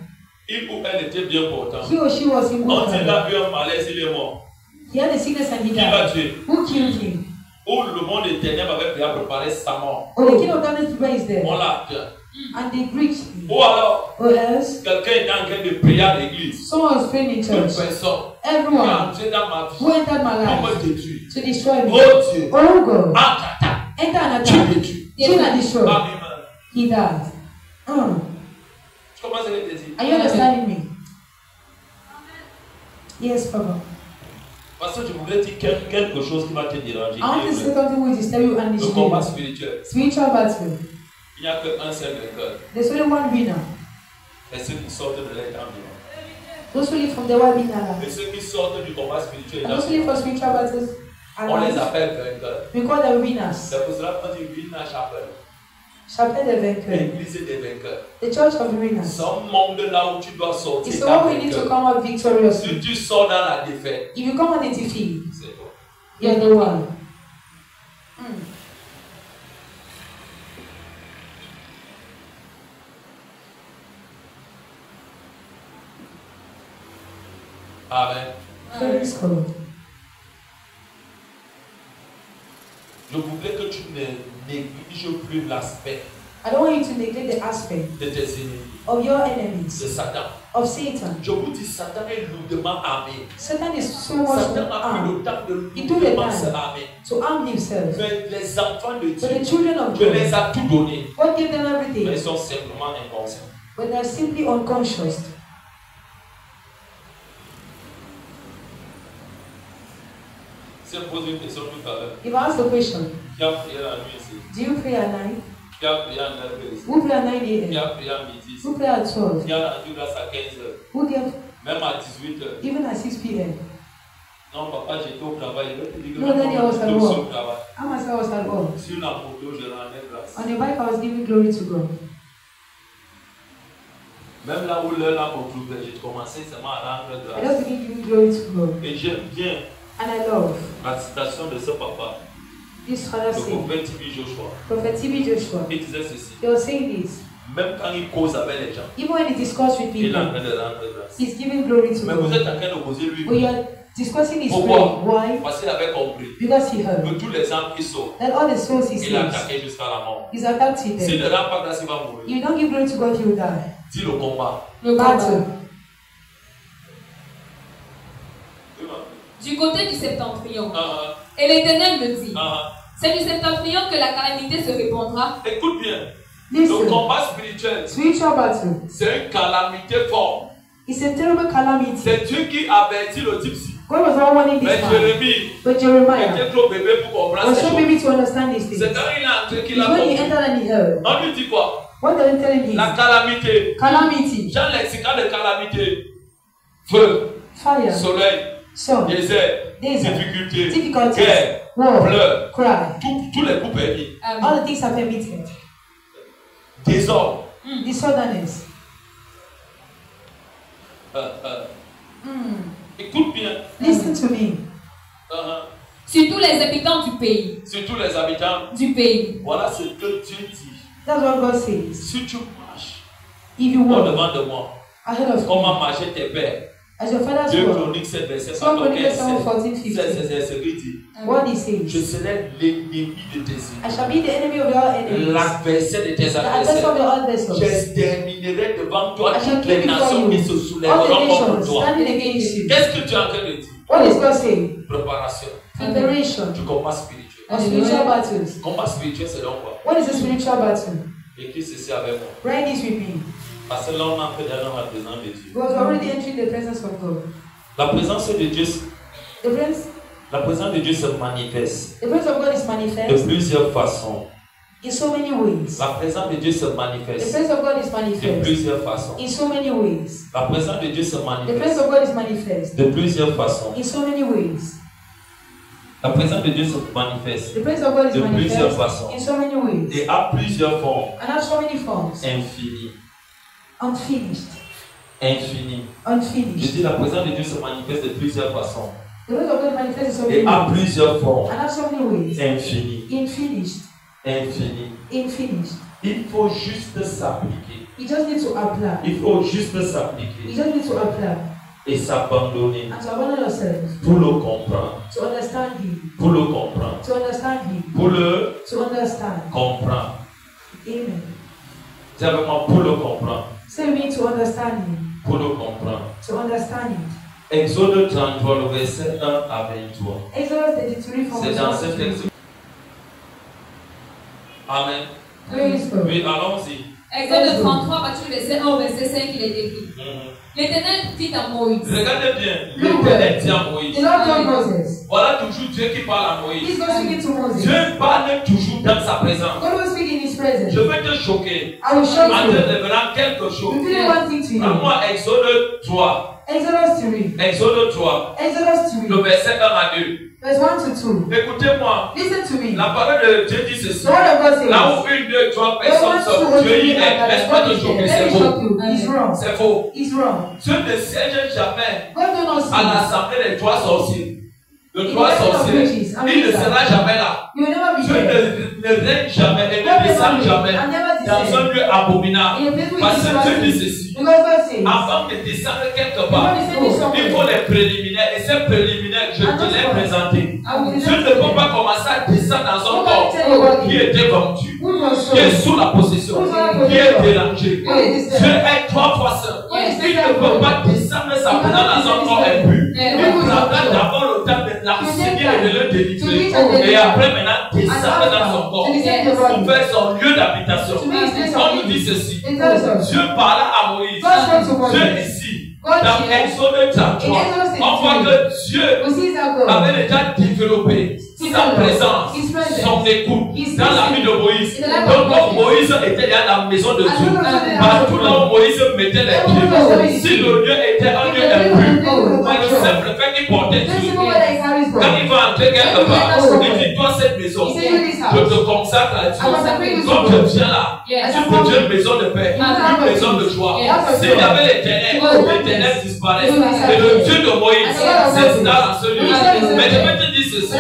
il ou elle était bien portant. he or she was in Quand il a good vu un malaise, il est mort. He had a sickness and he Qui l'a died. tué? Who killed him? Où le monde éternel avait déjà préparé sa mort. Oh, the king of darkness is there. On l'a atteint. And they preached him. Ou alors, Or else, quelqu'un est en train de prier à l'église. someone was praying in Une church. personne qui est Everyone entrée dans ma who vie. entered my On me life détruit. to destroy me. Oh Dieu. Oh God, Ah, tata. enter and Tu attack. détruis. Kill and destroy. Amen. He died. Tu commences à le dire. Are you understanding me? Yes, Papa. Parce que je voulais dire quelque chose qui va te déranger. I want to say something which is tell you and Le combat destroy. spirituel. Spiritual battle. Il n'y a qu'un seul vainqueur. There's only one winner. Et ceux qui sortent de l'état vivant. Those who live from the world being alive. Et ceux qui sortent du combat spirituel. And those who live for spiritual battles On les alive. appelle vainqueurs. We call them winners. C'est pour cela qu'on dit win à chapelle. Chapelle des vainqueurs. L'église des vainqueurs. The church of winners. C'est un monde là où tu dois sortir. It's the ta one we need to vainqueur. come out victorious. Si tu sors dans la défaite, If you come out in defeat, c'est toi. you're the one. Amen. Praise God. Je voudrais que tu ne négliges plus l'aspect I don't want you to neglect the aspect de tes ennemis, of your de enemies, Satan. of Satan. Je vous dis, Satan est lourdement armé. Satan is so much Satan a pris armed le temps de Il took the lourdement time. se armer. to arm himself. Mais les enfants de But the Dieu, children of Dieu les God, a tout donné. God gave them Mais everything, ils sont simplement inconscients. but they are simply unconscious. Si on pose une question tout à l'heure, If I ask the question, qui a prié la nuit ici? do you pray at night? Qui a prié à 9h ici? Who pray at 9 Qui a.m.? a prié à midi ici? Who pray at 12? Qui a rendu grâce à 15h? Who gave Même à 18h? even at 6 p.m.? Non, papa, j'étais au travail. Je vais te dire que No, Daddy, I was at même work. sur le travail. I myself was at work. Sur la moto, je rendais grâce. On the bike, I was giving glory to God. Même là où l'heure là m'occupait, j'ai commencé seulement à rendre I grâce. just begin giving glory to God. Et j'aime bien And I love la citation de ce papa, this father le saying, prophète Tibi Joshua. Prophet T.B. Joshua, Il disait ceci. he was saying this. Même quand il cause avec les gens, Even when he discussed with il est en people, train de rendre grâce. he's giving glory to Mais vous God. êtes en train de causer lui. When you are discussing his prayer, Pourquoi? why? Parce qu'il avait compris Because he heard que tous les âmes qui sautent, that all the souls he il a saves, attaqué jusqu'à la mort. he's attacked S'il them. ne rend pas grâce, il va mourir. If you don't give glory to God, he will die. Dis le combat. Le Battle. combat. Du côté du septentrion. Et l'Éternel me dit, c'est du septentrion que la calamité se répandra. Écoute bien. Le Listen, combat spirituel, spiritual battle c'est une calamité forte. is a terrible calamity. C'est Dieu qui avertit le gypsy. God was not warning Mais this man, Jérémie but Jeremiah était trop bébé pour comprendre was ces so choses. baby to understand these C'est things. quand il est entré qu'il It's a when he compris. entered and he heard. On lui dit quoi? What are you telling him? La calamité. Calamity, Jean lexical de calamité. Feu, fire, soleil, sun, désert, desert, difficulté, difficulties, guerre, war, pleurs. cry. Tous les coups permis. Amen. All the things are permitted. Désordre. Disorderness. Écoute bien. Listen to me. Sur tous les habitants du pays. Sur tous les habitants du pays. Voilà ce que Dieu dit. That's what God says. Si tu marches If you walk au-devant de moi, ahead of comment me, marcher tes pères? as your fathers 2 walk. Chroniques 7, verset 2 Chroniques 14. 7, 14, 15. C'est ce qu'il dit. What he says. Je serai l'ennemi de tes I ennemis. shall be the enemy of your enemies. L'adversaire de tes The adversary of adversaires. your adversaries. J'exterminerai devant toi I shall toutes les kill before nations qui you. se All soulèveront the contre nations toi. standing against you. Qu'est-ce que tu es en train de dire? What is God saying? Préparation. Preparation Du combat spirituel. of spiritual battles. Combat spirituel, c'est donc quoi? What is a spiritual battle? Écris ceci avec moi. Write this with me. Parce que là, on est entré dans la présence de Dieu. Because we're already entering the presence of God. La présence de Dieu, The se manifeste presence of God is de manifest plusieurs façons. in so many ways. La présence de Dieu se The manifeste presence of God is de manifest plusieurs façons. in so many ways. La présence de Dieu se The presence manifeste of God is manifest de plusieurs façons. in so many ways. La présence de Dieu se manifeste The presence of God is de plusieurs manifest façons in so many ways et à plusieurs formes and has so many forms. infinies. Unfinished. Infinies. Je Unfinished. dis la présence de Dieu se manifeste de plusieurs façons The presence of God manifests in so et many à ways plusieurs formes and has so many ways. infinies. Infinished. Infinies. Infinished. Il faut juste s'appliquer. You just need to apply. Il faut juste You s'appliquer just need to apply et s'abandonner and to abandon yourself pour le comprendre. to understand Him. Pour le comprendre. To understand Him. Pour le To understand. comprendre. Amen. C'est vraiment pour le comprendre. Say me to understand Him. Pour le comprendre. To understand Him. Exode 33, le verset 1 à 23. Exodus 33 from C'est verse dans 1 ce to texte. Amen. Praise God. Oui, allons-y. Exode 33, partir du verset 1 au verset 5, il est écrit. L'Éternel dit à Moïse. Regardez bien. L'Éternel dit à Moïse. The Lord told Moses. Voilà toujours Dieu qui parle à Moïse. He's going speaking to Moses. Dieu parle toujours dans sa présence. God will speak in His presence. Je vais te choquer I will show en te you. révélant quelque chose. Reveal one thing to you. Prends-moi Exode 3. Exodus 3. Exode 3. Exodus Le 3. verset 1 à 2. Verse 1 to 2. Écoutez-moi. Listen to me. La parole de Dieu dit ceci. The word of God says. Là où une, deux, trois There personnes one, sont, two, Dieu y three, est. Laisse-moi te choquer, Let c'est me faux. shock you. He's wrong. C'est faux. He's wrong. Dieu ne siège jamais God do not à see. l'assemblée des trois sorciers. De In trois the name of sorciers. witches, Il ne sera jamais là. You will never be Dieu there. ne règne jamais et God ne never descend reign jamais and never dans descend. un lieu abominable. In a place Parce which que Dieu dit is ceci. because God says. Avant de descendre quelque Before part, descending il somewhere, faut les préliminaires. Et ces préliminaires, je te les ai présentés. I will Dieu present ne peut them. pas commencer à descendre dans un Nobody corps tell you what qui he était vendu, Who was qui est so? sous la possession, qui est dérangé. Dieu est trois fois saint. Il ne peut pas descendre sa présence dans un corps impur. Il prendra d'abord le temps de l'enseigner et de le délivrer. Et après, maintenant, descendre dans son corps pour faire son lieu d'habitation. On nous dit ceci. Dieu parla à Moïse. Dieu ici, dans Exode 33, on voit que Dieu avait déjà développé sa présence, son écoute dans la vie de Moïse. Donc, comme Moïse était dans la maison de Dieu, partout là où Moïse mettait les pieds, si le lieu était un lieu impur, par le simple fait qu'il portait Dieu, quand il va entrer quelque part, il dit, toi cette maison, je te consacre à Dieu. Comme je viens là, tu peux dire une maison de paix, une maison de joie. S'il y avait les ténèbres disparaissent. Et le Dieu de Moïse s'installe dans ce lieu. Mais je vais te dire ceci.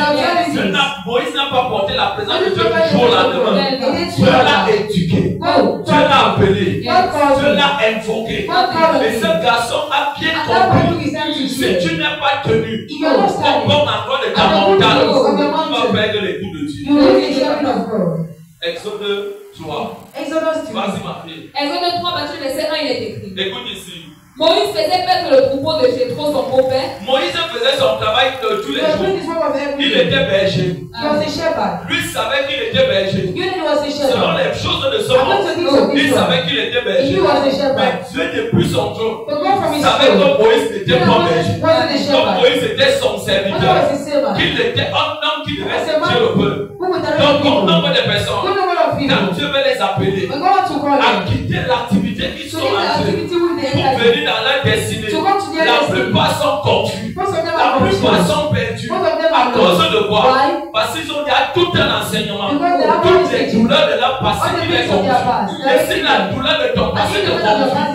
Moïse n'a pas porté la présence de Dieu du jour au lendemain. Dieu l'a éduqué. Dieu l'a appelé. Dieu l'a invoqué. Et ce garçon a bien compris. Si tu n'es pas tenu au bon endroit de ta montagne, tu vas perdre les coups de Dieu. Exode 3. Vas-y ma fille. Exode 3, partir du verset 1, il est écrit. Écoute ici. Moïse faisait paître le troupeau de Jéthro, son beau-père. Moïse faisait son travail de tous les jours. Il était berger. Lui savait qu'il était berger. Selon les choses de son monde, il savait qu'il était berger. Mais Dieu depuis son trône savait que Moïse n'était pas berger. Que Moïse était son serviteur. Qu'il était un homme qui devait servir le peuple. Donc, comme nombre de personnes, quand Dieu veut les appeler à quitter l'activité qu'ils sont en train pour venir dans leur destinée, la plupart sont confus. La plupart sont perdus. À cause de quoi? Pourquoi? Parce qu'ils ont déjà tout un enseignement. Toutes les douleurs de leur passé qui les conduisent. Et si la douleur de ton passé te conduit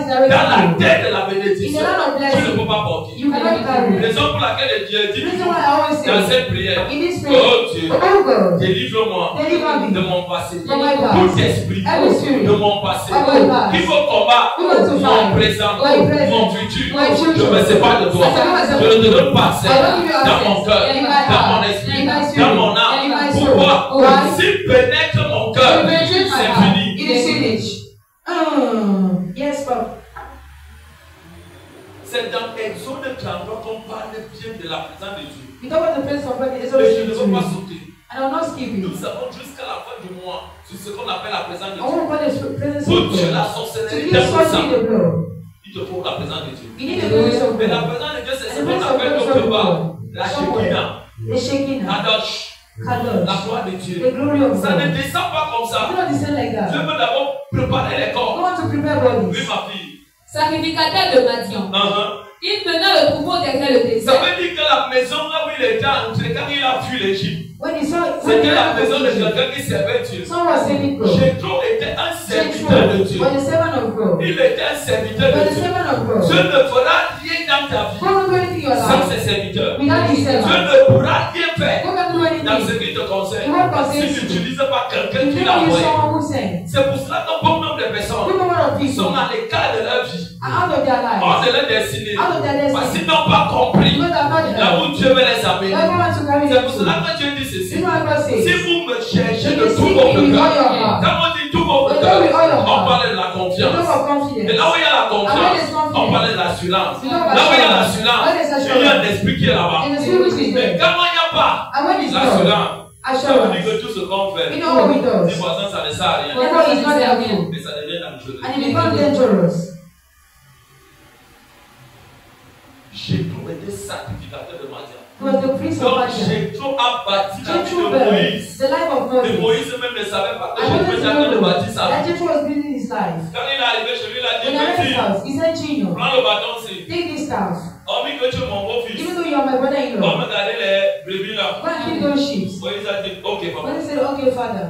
dans la tête de la bénédiction, tu ne peux pas porter. Raison pour laquelle Dieu dit dans cette prière, oh Dieu, délivre-moi de mon passé, tout esprit de mon passé, qui veut combattre mon présent, mon futur. Je ne me sépare de toi. Je ne te donne pas accès dans mon cœur, dans mon esprit, dans mon âme. Pourquoi? S'il pénètre mon cœur, c'est fini. Yes, Papa. C'est dans Exode 33 qu'on parle bien de la présence de Dieu. We talk about the presence of God in Et je ne Exodus veux 22. pas sauter. And I will not skip it. Nous savons jusqu'à la fin du mois sur ce qu'on appelle la présence de I want to Dieu. call the presence Pour of tuer God. la To sorcellerie kill d'un something sang, in the blood. il te faut la présence de Dieu. You need the presence of Mais la God. présence de Dieu, c'est ce And the qu'on presence of appelle God is notre of part God. la Shekinah, The Shekinah. Kadosh, la Kadosh. gloire de Dieu. The glory of Ça ne God. descend pas comme You ça. don't descend like Je that. veux d'abord préparer les I corps. want to prepare Oui, bodies. ma fille. Sacrificateur de Madian. Il mena le troupeau derrière le Ça désert. veut dire que la maison là où il était entré, quand il a fui l'Égypte, When he saw c'était la maison de quelqu'un qui servait Dieu. someone was saving God. Jétro était un serviteur de Dieu. Was the servant of God. Il était un serviteur Was de the Dieu. servant of God. Dieu ne fera rien dans ta vie God will do anything in your sans life ses serviteurs. without his Dieu servant. ne pourra rien faire God can do dans ce anything. qui te concerne Il va passer si tu ici. n'utilises pas quelqu'un If qui you l'a don't use envoyé. someone who sent, C'est pour cela que bon nombre de good personnes number of sont people à l'écart de leur vie, are out of their lives. hors de leur destinée, Out of their parce destiny. qu'ils n'ont pas compris Because they're not là où Dieu veut les amener. God wants to carry C'est them pour to. cela que Dieu dit ceci. You know what God says? Si vous me cherchez If de you tout seek votre me with all cœur, your heart, quand on dit tout votre with cœur, all your on heart, parle de la you confiance. know of Et confidence. là où il y a la And when confiance, there's confidence, on parle de l'assurance. you know Là où il y a assurance. l'assurance, When there's il y a un assurance, esprit qui est là-bas. and the spirit which is Mais there. quand il n'y a pas And when it's God, l'assurance, ça veut dire assurance. que tout ce qu'on fait, You know what he dis does. voisin, ça ne sert à rien. Therefore, it's not helpful. Mais ça devient dangereux. And it becomes dangerous. Jétro était sacrificateur de Madian. He was the priest of Donc Madian. Jétro a bâti la vie Jethro de built Moïse. the life of Et Moses. Moïse même ne savait pas que I Jétro wanted était to en train de know bâtir sa that vie. Jethro was building his life. Quand il est arrivé chez lui, il a dit, When I left his petit, house, he said, Gino, prends le bâton ici. take this staff. Hormis que tu es mon beau-fils, Even though you are my va brother-in-law, me garder les brebis là. go and keep those sheep. Moïse a dit, ok papa. When he said, okay, father,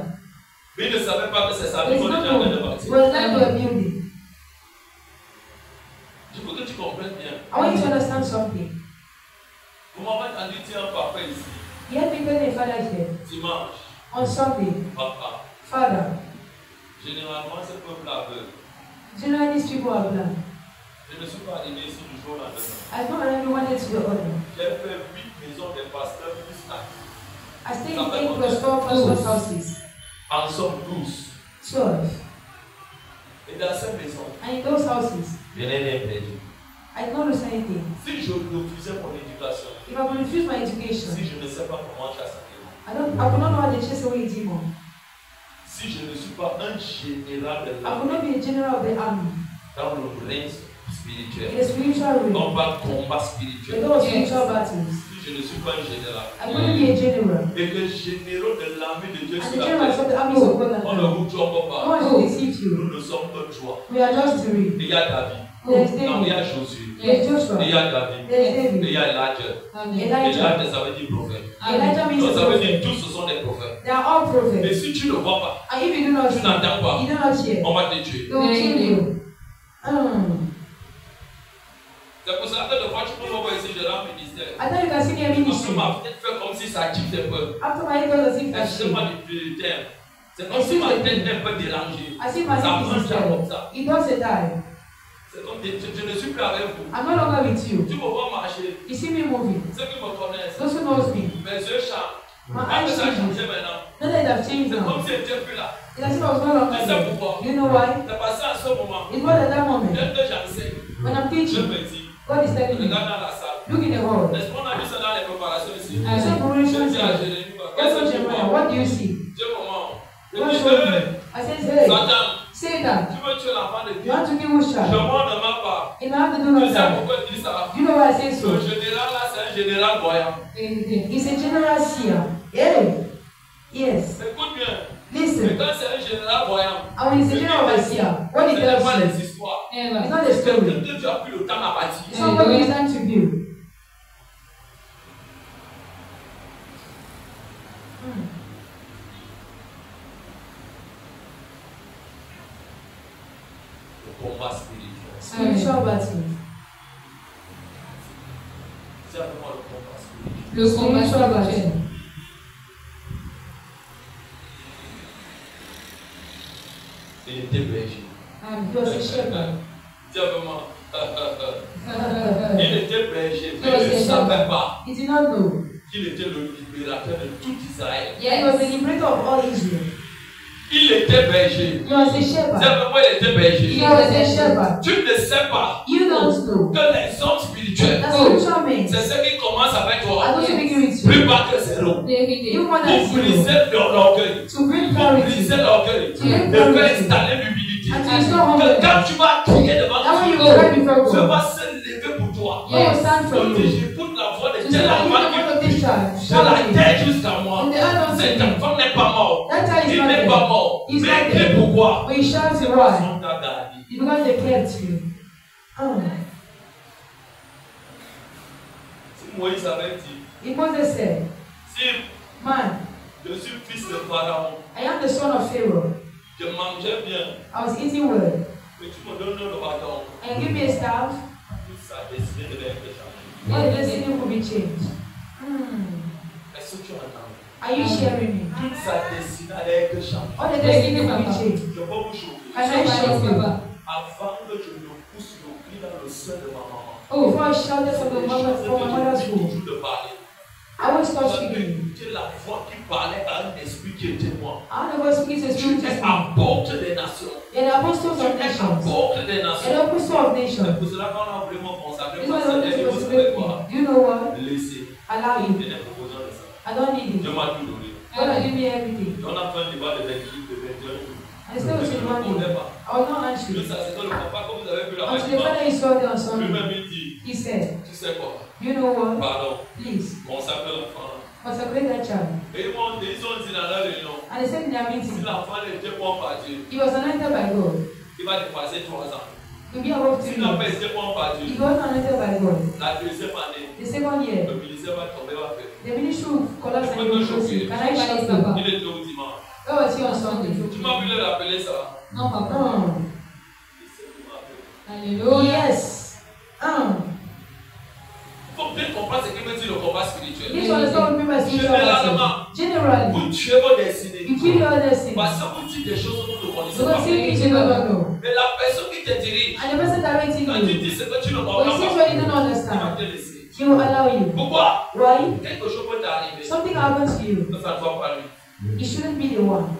Mais il ne savait pas que c'est sa vie it's qu'on not était en train de known. bâtir. It was like we are building. Je veux que tu comprennes bien. I want you to understand something. Vous m'avez entendu dire un papa ici, You have been telling a father here dimanche, on Sunday, papa. Father, Généralement, ce peuple aveugle. generally these people are blind. Je ne suis pas arrivé ici du jour au lendemain. I've not really wanted to be honest. J'ai fait 8 maisons des pasteurs plus à. I stayed in 8 plus 4 pastors' houses. En somme 12. 12. Et dans ces maisons, And in those houses, je n'ai rien perdu. I did not lose anything. Si je refusais mon éducation, If I could refuse my education, si je ne sais pas comment chasser, I could not know how to chase away a demon. si je ne suis pas un général de I could l'armée not be a general of the army. dans le règne In spirituel, the spiritual realm, non pas combat the spirituel, door of spiritual battles. si je ne suis pas un général, I couldn't be a general. et les généraux de l'armée de Dieu And sur the la generals of terre, the armies of God on ne and vous trompe no pas. one should deceive you. Nous ne sommes pas de joie. We are just three. Il y a David, There's non, il y David, a Josué, there's Joshua, il y a David, there's il David, y a Elijah. Elijah. Elijah, ça veut dire prophète. Elijah means Donc a ça veut dire prophet. tous ce sont des prophètes. They are all Et prophets. si tu ne vois pas, And if you do not tu see, n'entends pas, you do not hear, on va te tuer. they will kill you. C'est pour cela que de fois tu peux me voir ici, je rends ministère. I thought you can see me a Parce que ministry. ma tête fait comme si ça quitte un peu. After my head was as if I Excusez-moi du terme. C'est comme si ma tête est un peu dérangée. As if my Ça head prend is ça comme dead. ça. It does a die. C'est comme je ne suis plus avec vous. I'm no longer with you. Tu me vois marcher. You see me moving. Ceux qui me connaissent, Those who knows me. mes yeux changent. My Quand eyes ça a change. changé maintenant, Not that I've changed c'est now. comme si je n'étais plus là. It's as if I was no longer Tu sais there. pourquoi? You know why? C'est passé à ce moment. It was at that moment Dès que j'enseigne, when I'm je teaching, me dis, God is telling me, regarde dans la salle. look in the hall. N'est-ce pas, on a vu ça dans les préparations ici? I said, Je Revelation dis à 7. Jérémie, What's qu'est-ce on que tu Jeremiah? vois? What do you see? Dieu comment? Je God dis, showed me. hey, I said, hey, Satan, say that. tu veux tuer l'enfant de You Dieu? want to kill whose Je child? m'en de ma part. It have to do Tu with sais that. pourquoi il dit ça? Do you know why I say so? Le général là, c'est un général voyant. He's a general seer. Yeah. Yes. Écoute bien. Mais Listen. quand c'est un général voyant, And when he's a general seer, what he ce n'est pas tells les you, histoires. it's not a C'est story. que tu as pris le temps à bâtir. It's not what he's done to do. combat spirituel. Spiritual battle. C'est vraiment le combat spirituel. Le combat spirituel. Il était berger. He was a shepherd. C'est vraiment. Il était berger, mais He was il ne a savait shepherd. pas He did not know. qu'il était le libérateur de tout Israël. He was the liberator of all Israel. Il était berger. He was a C'est shepherd. vraiment, il était berger. He was a shepherd. Tu ne sais pas You don't know. que les hommes spirituels, That's spiritual men. c'est ceux qui commencent avec I toi. don't speak with you. Plus bas que zéro. You want Pour to briser l'orgueil. to bring Pour clarity. briser l'orgueil. To bring De faire clarity. installer l'humilité. And to restore Que humbleness. quand tu vas crier devant That when you Dieu, cry before Dieu God, va se lever pour toi. God will stand for Donc you. j'écoute la voix de To Dieu say that you enfant are one of qui this child. de la terre jusqu'à moi. And the other Cet one, enfant n'est pas mort. that child is Il not n'est dead. pas mort. He's Mais not il est dead. pourquoi? But he shouts Ils why? sont gardés. It's because they kept you. Si Moïse avait dit, If Moses said, si man, je suis fils de Pharaon, I am the son of Pharaoh. je mangeais bien, I was eating well. mais tu me donnes le bâton. And give me a staff. Tout ça décidé de l'être changé. All the destiny will be changed. Est-ce que tu entends? Are you sharing me? Tout ça décidé d'être changé. All the destiny will be changed. Je peux vous choquer. Can I shock you? Avant que je ne pousse le cri dans le sein de ma maman, Oh, before I shouted from my mother's womb, toujours de parler. I always start J'ai speaking. écouté la voix qui parlait à un esprit qui était moi. I don't know what speaking to Tu spirit es is. apôtre des nations. You're the apostles Tu of es nations. apôtre des You're nations. the apostle of C'est nations. pour cela qu'on a vraiment consacré This pour was ça. what Et you vous was savez doing. quoi? Do you know what? Laissez. Allow Je you. n'ai pas besoin de ça. I don't need Dieu it. m'a tout donné. God will give me everything. On a fait un débat de 28, de 21 jours. I still was in Je ne one connais day. pas. I was not Tout answering. ça, c'est que le papa, comme vous avez vu la Until the father he saw it on Sunday, lui-même il dit, he said, tu sais quoi? you know what? Pardon, Please, consacre l'enfant. consecrate that child. Et ils ont dit dans leur réunion, And they said in their si meeting, l'enfant n'était pas par Dieu, he was anointed by God. il va dépasser 3 ans. He'll be above 2 S'il n'a pas years. été pas par He Dieu, was anointed by God. la deuxième année, The second year, le ministère va tomber, va faire. the ministry will collapse and he will close it. Can I shock you? Il était au dimanche. Where was he on Sunday? Tu m'as vu leur appeler ça? Non, papa. Il sait qu'il m'a appelé. Oh, Alléluia. yes. Il faut bien comprendre ce que veut dire le combat spirituel. This one is not remember spiritual Généralement, battle. Generally, vous tuez vos destinées. you kill your destiny. Parce que vous dites des choses que vous ne connaissez Because pas. you think you don't know. Mais la personne qui te dirige, And the person directing quand tu you, dis ce que tu ne but comprends it seems pas, you don't il va understand. te laisser. He will allow you. Pourquoi? Why? Quelque chose peut t'arriver. Something happens to you. Ça ne doit pas lui. It shouldn't be the one.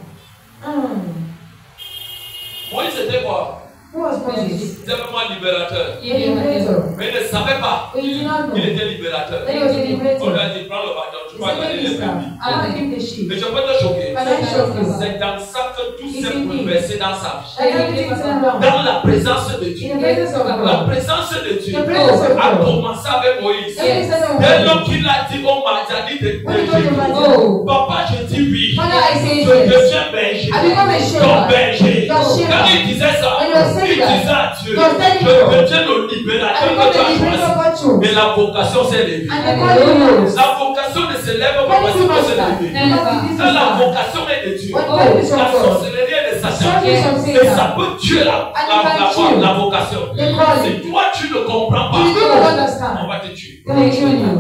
Moïse était quoi? Who was Moses? C'était vraiment libérateur. A liberator. Mais il ne savait pas But he did not know. qu'il était libérateur. That he was a On lui liberator. a dit, prends le bâton, tu He vas said, garder take les his staff. brebis. I will give the sheep. Mais je peux te choquer. Can I shock you? C'est dans ça que tout s'est bouleversé dans sa vie. That everything turned around. Dans la présence de In Dieu. the presence of La God. présence de Dieu The presence of a God. commencé avec Moïse. Everything started Dès with lors Moses. qu'il a dit au Madiani de When he told the berger, man, papa, je dis oui. Father, I say Je yes. deviens berger. I become a shepherd. Ton berger. Your shepherd. Quand il disait ça, When you are saying il that, disait à Dieu, you are telling je God, deviens le I libérateur become que tu the as liberator choisi. God chose. Mais la vocation s'est levée. And the calling rose. La vocation ne se lève pas When parce you que must c'est start. levé. Because Quand la it is vocation est de Dieu, When God is la of God. sorcellerie est de Satan. Sorcery from Et ça Satan. peut tuer la vocation. The calling. Si toi tu ne comprends pas, You don't on understand. va te tuer. They will kill you.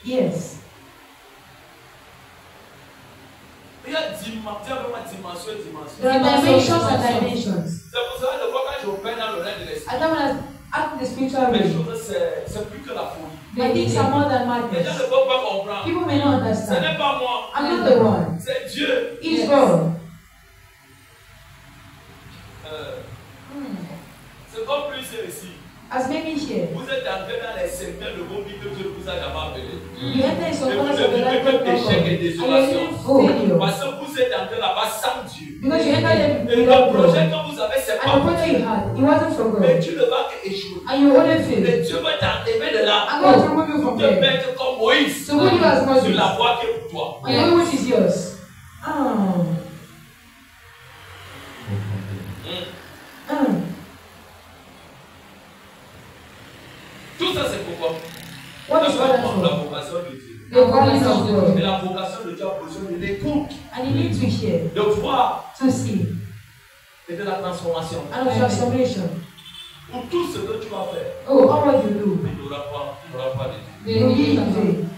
Yes. Il y a dimension. There are dimensions and dimensions. C'est pour cela que quand j'opère dans le règne de l'esprit, I don't want to act in the spiritual les realm. choses c'est plus que la folie. My things are more than Les gens madness. ne peuvent pas comprendre. People may not Ce understand. n'est pas moi, I'm not the one. c'est Dieu. It's God. C'est comme plus ici. As many here, Vous êtes entré dans les secteurs de vos vies que Dieu vous a jamais appelé. you enter in some Et vous corners ne of the vivez life que of God. d'échecs et And you're désolation. living failure. Parce que vous êtes entré là-bas sans Dieu. Because you entered them Et le without projet God. que vous avez, c'est And pas the pour project Dieu. you had, it wasn't for Mais God. tu ne vas qu'échouer. And you only failed. Mais Dieu va t'enlever de là. I'm going to remove you Pour from te there. mettre comme Moïse So put you as sur Moses. la voie qui est pour toi. And the way which is yours. Tout ça, c'est pourquoi What is la God vocation de Dieu. The calling of God. Et la vocation de Dieu a besoin de l'écoute, And you need to hear, de voir. to see. et de la transformation. And of transformation. Pour tout ce que tu vas faire. Oh, all what you do. Il n'aura pas de Dieu. You will be in vain.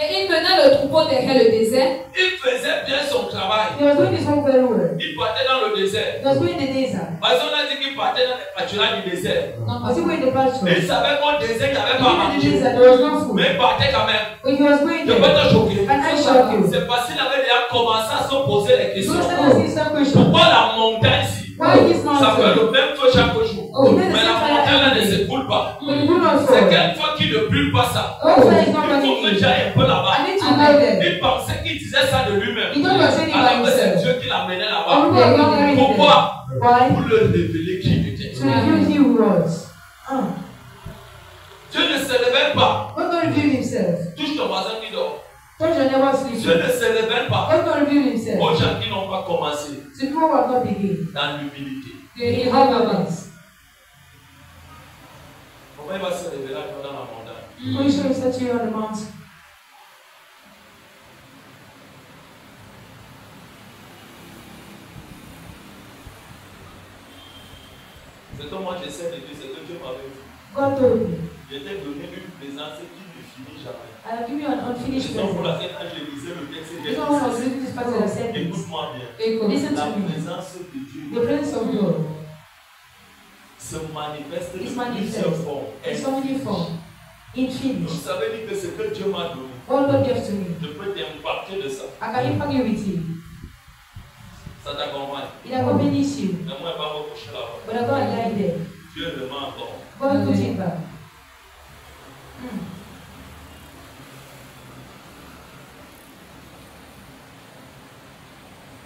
Et il mena le troupeau derrière le désert. Il faisait bien son travail. He was doing his work very well. Il partait dans le désert. He was going in the desert. Parce qu'on a dit qu'il partait dans les pâturages du désert. Was he going in the pasture? Et il savait qu'au désert, il n'y avait pas à In the manger. desert, there was no food. Mais il partait quand même. But he was going Je peux there. te choquer. And I shock you. C'est parce qu'il avait déjà commencé à se poser les questions. You start asking some questions. Pourquoi la montagne ici? Why this Ça fait mountain? le même feu chaque jour. Oh, Mais la montagne là ne s'écoule pas. But you do not C'est fall. quelle fois qu'il ne brûle pas ça. Oh, that is not Il faut que running. tu ailles un peu là-bas. I need to go there. Il pensait qu'il disait ça de lui-même. He thought he was saying it by Alors que c'est himself. Dieu qui l'amenait Oh, là-bas. people are not hearing Pourquoi? it. Why? Pour le révéler qui il était. To reveal he was. Dieu ne se révèle pas. God don't reveal himself. Touche ton voisin qui dort. Touch your neighbor's Dieu sleep. ne se révèle pas God don't reveal himself. aux gens qui n'ont pas commencé To people who have not begun. dans l'humilité. They have moments. Comment il va se révéler à toi dans la montagne? Will show himself to you on the mountain. C'est que moi j'essaie de dire ce que Dieu m'avait dit. God told me, Je t'ai donné une présence qui ne finit jamais. I will give you an unfinished C'est pour present. laquelle quand je lisais le texte, j'ai This one was reading this passage, I said this. écoute-moi bien. Listen La to me. présence de Dieu The presence of God se manifeste de is plusieurs manifest formes. in so many forms. Vous Infinite. savez dire que ce que Dieu m'a donné, All God gave to me. je peux t'impartir de ça. I can impact you with you. Ça t'accompagne. It accompanies you. Mais moi, je ne vais pas me coucher là-bas. But I God lie there. Dieu le met encore. God put it back.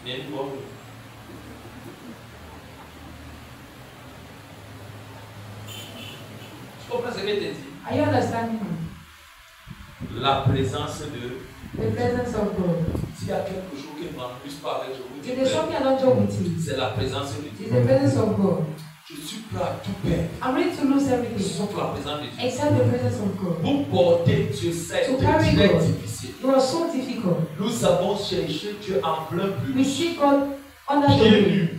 Il y a une bonne. Tu comprends ce que je t'ai dit? Are you understanding me? La présence de. The presence of God. S'il y a quelque chose qui ne m'amuse pas avec, je vous dis, If there's something I don't joke with you, c'est la présence de it's Dieu. the presence of God. Je suis prêt à tout perdre. I'm ready to lose everything Sauf la présence de Dieu. except the presence of God. Pour porter Dieu, c'est To carry très God. difficile. It was so difficult. Nous avons cherché Dieu en plein We public. see God under Pieds the nus.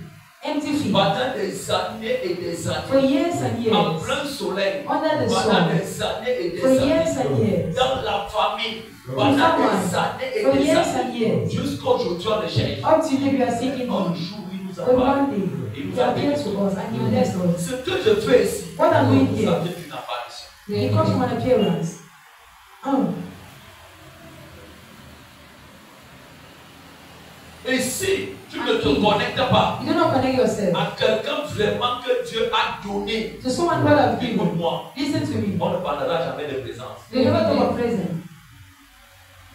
empty feet Pendant des années et des for années. years and En years. plein soleil. Under the Pendant sun des années et for des years années. and years. Dans la famille. Pendant In des someone années et for des years années. and years. Jusqu'à aujourd'hui, on le cherche. Up to today we are seeking Un Him. jour, il nous a But parlé. one day He appeared to us and He blessed us. Ce que je fais ici, What I'm doing vous here, avez une apparition. it comes from an appearance. Et si tu ne te connectes pas You do not connect yourself à quelqu'un vraiment que Dieu a donné, to someone God has given. écoute-moi, Listen to me. on ne parlera jamais de présence. They never talk of present.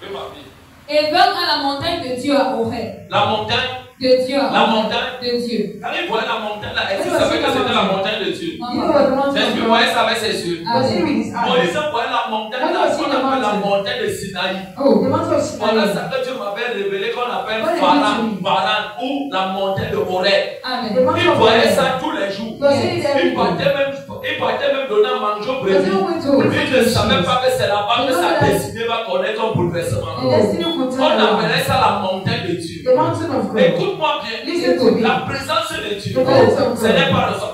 Oui, ma fille. Et vint à la montagne de Dieu à Horeb. La montagne, De Dieu à la Horeb. montagne. De Dieu. Quand il voyait la montagne là, est-ce qu'il savait que c'était la montagne de Dieu? You know what the mountain Est-ce of qu'il God voyait ça avec ses yeux? was he with his Moïse eyes? voyait la montagne When là, was he qu'on the appelle la mountain? montagne de Sinaï. Oh, the mountain of Voilà Sinai. ça que Dieu m'avait révélé qu'on appelle What did Paran, he do? Paran, ou la montagne de Horeb. Amen. The mountain Il of voyait God. ça tous les jours. Was he Il every day? partait même donner à manger au Was brebis. he going to Il ne savait pas que c'est là-bas que sa destinée va connaître un bouleversement. The destiny could On turn around. appelait ça la montagne de Dieu. The mountain of God. Écoute-moi bien. Listen to me. La présence de Dieu, The presence of ce n'est God pas le son.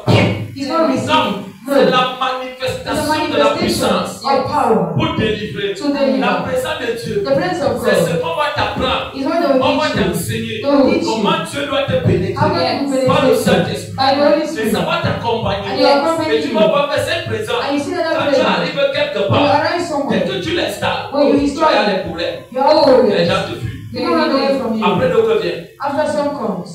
is not Non, receiving. c'est No. la It's a manifestation de la manifestation puissance of power pour délivrer. to deliver. La présence de Dieu, The presence of c'est ce God qu'on va t'apprendre. is what they will On va teach you. t'enseigner They will teach you. comment Dieu doit te pénétrer How can you par le benefit Saint-Esprit. by the Holy Et Spirit? ça va t'accompagner. And you accompany Et tu you. vas voir que cette présence, And you see that quand tu presence. arrives quelque You part, arrive dès somewhere. que tu l'installes, When you tu install as it, les problèmes. you are all Les there. gens te fuient. They don't run away from you. Après, d'autres viennent. After some comes.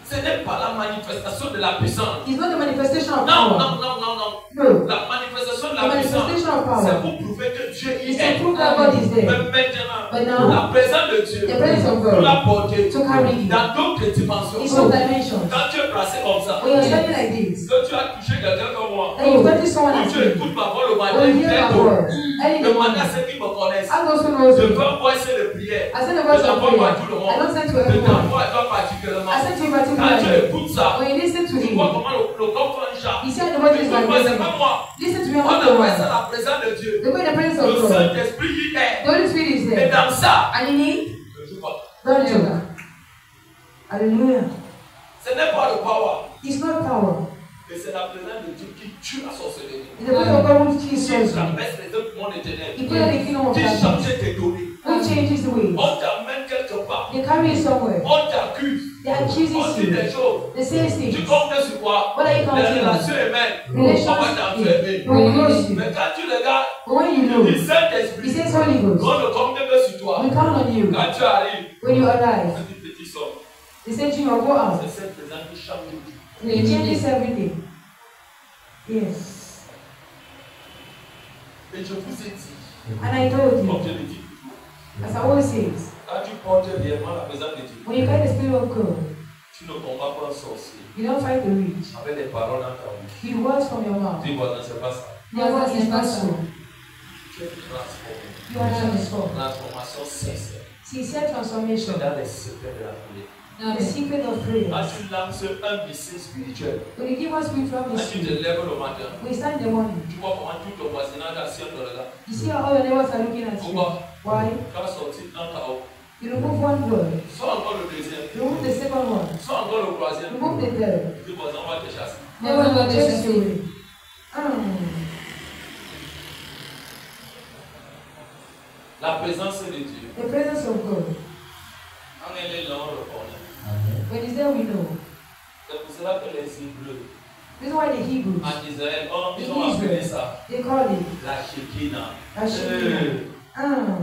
Ce n'est pas la manifestation de la puissance. It's not the manifestation of Non, power. non, non, non, non. No. La manifestation de The la puissance, manifestation of c'est power pour prouver que Dieu y is est. to prove that God is Mais there. maintenant, But now, la présence de Dieu, the presence of pour God la porter to carry you dans d'autres dimensions. in some dimensions. Quand tu es placé comme ça, When you're standing like this, que tu as touché quelqu'un comme moi, and you've touched someone ou as tu me, écoutes ma voix le or matin, you hear my très tôt, words, early in the demande à morning, ceux qui me connaissent. ask those who knows Je me. veux envoyer de prière. I send a Je voice of t'envoie pas à prayer. tout le I monde. don't send to Je everyone. t'envoie à toi particulièrement. I send to you Quand tu particularly. écoutes ça, When you listen to tu him, vois comment le corps fait un chat. you see how the voice is Écoute-moi, c'est pas vibrating. moi. Listen to me, I'm On not the appelle ça one. la présence de Dieu. The way the presence Le of God. Saint-Esprit y est. The Holy Spirit is Et there. dans ça, And in it, je joue pas. don't joke. Hallelujah. Ce n'est pas le power. It's not power. Et c'est la présence de Dieu qui tue la sorcellerie. It's the presence of God who kills Qui sorcery. traverse les autres mondes éternels. He put in the kingdom of Qui darkness. change tes données. Who changes the ways? On t'amène quelque part. They carry you somewhere. On t'accuse. They accuse On dit you. des choses. They say Tu things. comptes sur quoi? What are you Les counting on? relations humaines. Relations. On va t'enfermer. They will close you. Mais quand tu regardes, But when you il know, dit He Saint-Esprit. says Holy Ghost. On ne compte que sur toi. We count on you. Quand tu arrives, When you arrive, on dit petit sort. they say Junior, go out. C'est cette présence qui change tout. He changes everything. Yes. Et je vous ai dit, And I told comme you, je l'ai dit toujours, as I always say, quand tu portes réellement la présence de Dieu, when you carry the Spirit of God, tu ne combats pas un sorcier you don't fight the witch. avec des paroles dans ta bouche. He words from your mouth. Dis, voilà, c'est pas ça. Never is not so. Tu es transformé. You are transformed. Transformation sincère. Sincere transformation. C'est dans les secrets de la prière. The secret of prayer. Quand tu lances un missile spirituel, When you give us spiritual quand tu te mystery, lèves le matin, we stand in the morning. tu vois comment tout ton voisinage assis te regarde. You see how all your neighbors are looking at you. Pourquoi? Why? Tu as sorti un chaos. You remove one word. Soit encore le deuxième. Remove the second one. Soit encore le troisième. Remove the third. Tu vas on va te chasser. Never will chase you away. La présence de Dieu. The presence of God. En elle est là, on reconnaît. When it's there, we know. C'est pour cela que les Hébreux, This is why the Hebrews, en Israël, ils in ont appelé Israel, ça they call it la Shekinah. Ashina.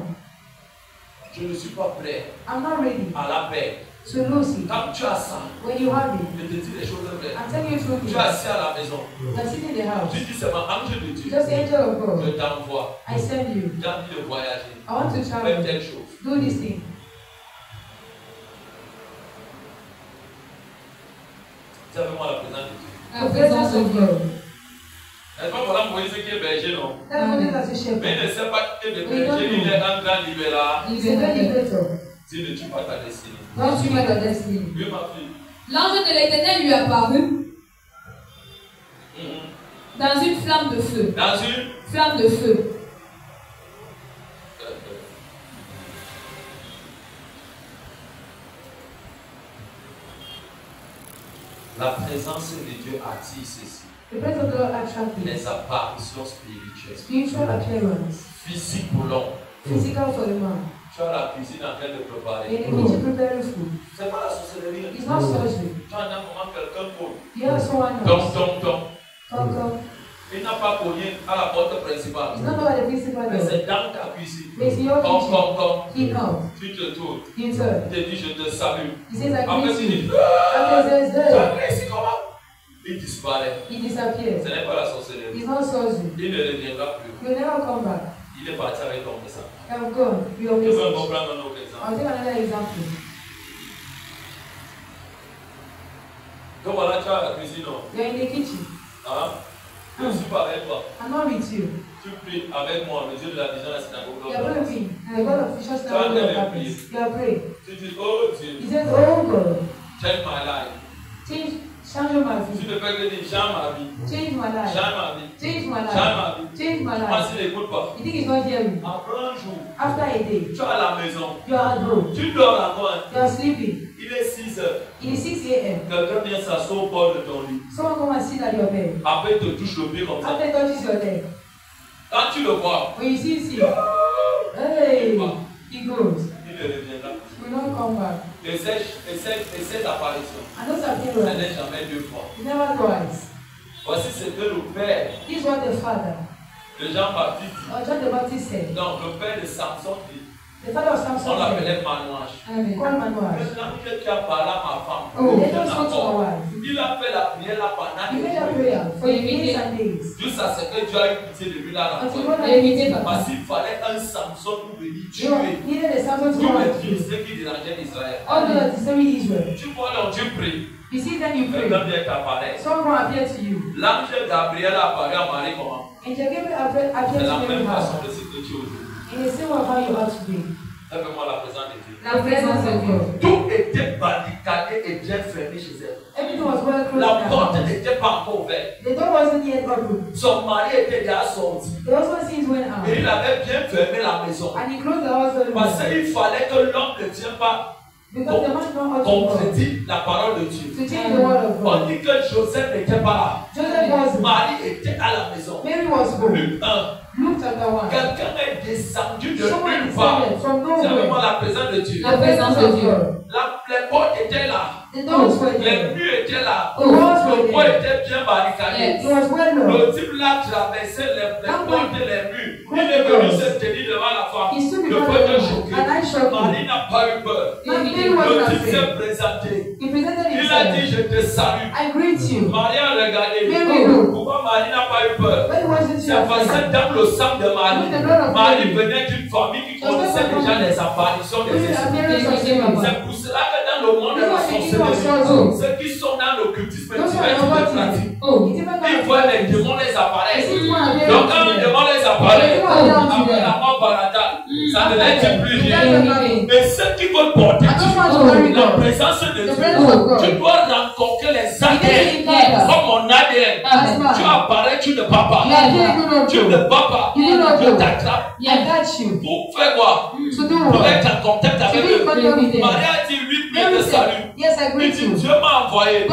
Je ne suis pas prêt I'm not ready à la paix. to lose it. Quand tu as ça, When you have it, je te dis les choses vraies. I'm telling you truth. Tu es assis à la maison. You're sitting in the house. Tu dis c'est ma ange de Dieu. Just the angel of God. Je t'envoie. I send you. J'ai envie de voyager. I want to Fais travel. telle chose. Do this thing. C'est vraiment la présence de Dieu. The presence of God. N'est-ce pas voilà Moïse qui est berger, non? That's what it is as a Mais il shepherd. ne sait pas qu'il est berger, il est un grand libéral. He's a very liberator. Tu ne tues pas ta destinée. Don't you your destiny. Oui, ma fille. L'ange de l'Éternel lui apparut dans une flamme de feu. Dans une Flamme de feu. La présence de Dieu attire ceci. The presence of God attracts you. Les apparitions spirituelles. Spiritual appearance. Physique pour l'homme. Physical for the man. Tu as la cuisine en train de préparer. In the kitchen preparing food. C'est pas la sorcellerie. It's not surgery. Tu entends comment quelqu'un cogne. You have someone Tom, else. tom, tom. Come. Il n'a pas cogné à la porte principale. It's not about the principal Mais door. c'est dans ta cuisine. It's in your kitchen. Comme. He comes. Tu te tournes. He turns. Il te dit je te salue. He says, I Après greet tu you. dis After says, tu as there. créé ici comment? Il disparaît. He disappears. Ce n'est pas la sorcellerie. It's not surgery. Il ne reviendra plus. You'll never come back. Il est parti avec ton message. I'm gone. Your Je veux message. encore prendre un autre exemple. I'll take another example. Donc voilà, tu as la cuisine. Non? You're in the kitchen. Hein? Je ne suis pas avec toi. I'm not with you. Tu pries avec moi, le Dieu de la vision de la synagogue. You're going to be the God of visions Tu as now. un tel prier. You are praying. Tu dis, oh Dieu, He says, oh God, change my life. change my Tu vie. ne peux que dire, change ma vie. Change my life. Change ma vie. Change my Change life. ma vie. Change my Moi, life. s'il n'écoute pas. You think he's not hearing? Après un jour, After a day, tu es à la maison. you are at home. Tu dors encore. You are sleeping. Il est 6 heures. It is 6 a.m. Quelqu'un vient s'asseoir au bord de ton lit. Someone come and sit at your bed. Après, il te touche le pied comme ça. After he touches your leg. Quand tu le vois, When you see him, hey, he goes. il ne reviendra plus. He will not come back. Et cette apparition, And those ce appearances, n'est jamais 2 fois. never twice. Voici ce que le père This is what the father, de Jean-Baptiste dit. or John the Baptist said. Donc, le père de Samson dit, The father of on Samson said, l'appelait Manouche. call Manoah. Maintenant, qui a parlé à ma femme, Oh, je let us go to n'accorde. our wife. Il a fait la prière là pendant He des made a jours. prayer for days and days. Jusqu'à ce que Dieu a eu pitié de lui là. Until Parce God had pity Parce Papa. qu'il fallait un Samson pour venir You tuer needed a Samson to tous come les and kill. Philistins qui dérangeaient Israël. All those disturbing Israel. Tu vois donc Dieu prie. You see, then you pray. Quelqu'un vient t'apparaître. Someone will appear to you. L'ange Gabriel apparaît à Marie comment? Angel Gabriel C'est appears la to même you façon now. de ce que tu es aujourd'hui. In the same way how you are today. Lève-moi la présence de Dieu. La présence of God. Tout était barricadé et bien fermé chez elle. Everything was well closed La porte down. n'était pas encore ouverte. The door wasn't yet open. Son mari était déjà sorti. The husband sins went out. Et il avait bien fermé la maison. And he closed the house very Parce well. qu'il fallait que l'homme ne vienne pas concrétise la parole de Dieu. On dit que Joseph n'était pas là. Marie était à la maison. Luc 1. Quelqu'un est descendu de nulle part. C'est vraiment la présence de Dieu. La présence de Dieu. Les portes étaient là. Les murs étaient là. Le bois était bien barricadé. Le type là traversait les portes et les murs. Il est venu se tenir devant la femme. Le peuple est choqué. Marie n'a pas eu peur. Le type s'est présenté. Il a dit, je te salue. Marie a regardé. Pourquoi Marie n'a pas eu peur? C'est parce que dans le sang de Marie, Marie venait d'une famille qui connaissait déjà les apparitions des esprits. C'est pour cela que dans le monde de la sorcellerie, ceux qui sont dans l'occultisme, tu vas être pratique. Ils voient les démons les apparaître. Donc quand les démons les apparaissent, après la mort paratale, ça ne les plus rien. Mais ceux qui veulent porter la présence de Dieu, tu dois rencontrer les ADN. Comme mon ADN, tu apparais, tu ne pars pas. Tu ne pars pas. Je t'attrape. Pour faire quoi? Pour être en contact avec eux. Marie a dit oui, mais de salut. Il dit Dieu m'a envoyé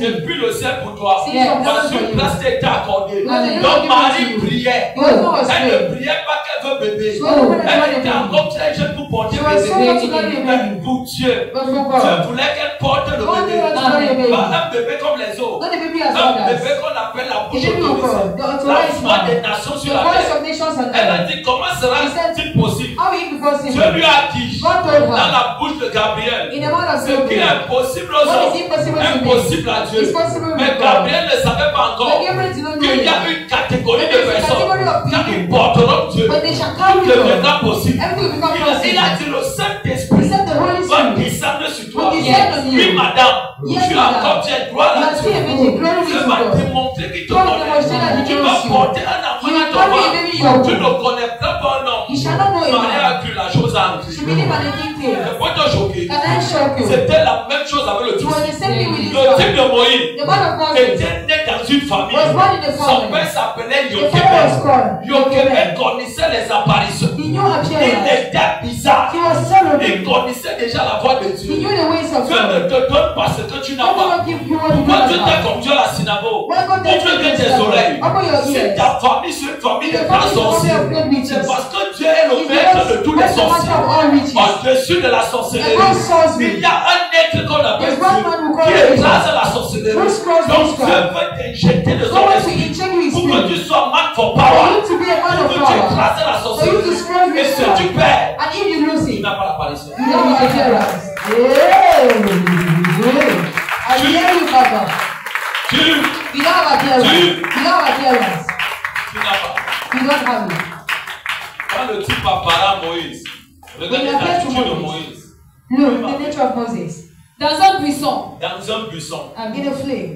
depuis le ciel pour toi. Parce que une place t'était accordée. Donc Marie priait. Elle ne priait pas qu'elle veut bébé. Elle était encore très jeune pour porter bébé. Mais pour Dieu, Dieu voulait qu'elle porte le bébé. Pas un bébé comme les autres. Un bébé qu'on appelle la bouche autorisée. La foi des nations sur la terre. Elle a dit comment sera-t-il possible? Dieu lui a dit dans la bouche de Gabriel, ce qui est impossible aux hommes est impossible à Dieu. Mais Gabriel ne savait pas encore qu'il y a une catégorie de personnes quand ils porteront Dieu, tout deviendra possible. Il a dit le Saint-Esprit va descendre sur toi. Oui, madame, tu as comme tu as droit à Dieu. Dieu va démontrer qu'il te connaît. Tu vas porter un enfant à ton ventre. Tu ne connais pas un nom. Marie a cru la chose à c'était la même chose avec le type. Le type de Moïse était né dans une famille. Son père s'appelait Yochebed. Yochebed connaissait les apparitions. Il était bizarre. Il connaissait déjà la voix de Dieu. Dieu ne te donne pas ce que tu n'as pas. Pourquoi Dieu t'a conduit à la synagogue? Pourquoi que tes oreilles? Si ta famille, c'est une famille de grands sorciers. C'est parce que Dieu est le maître de tous les sorciers. Au-dessus de la sorcellerie, il y a un être qu'on appelle Dieu qui écrase la sorcellerie. Donc Dieu veut t'injecter de son esprit pour que tu sois man for power. Pour que tu écrases la sorcellerie. Et si tu perds, tu n'as pas l'apparition. Tu n'as pas. Quand le type apparaît à Moïse, regardez l'attitude de Moïse. Look, the nature of Moses. Dans un buisson. Dans un buisson. In a flame.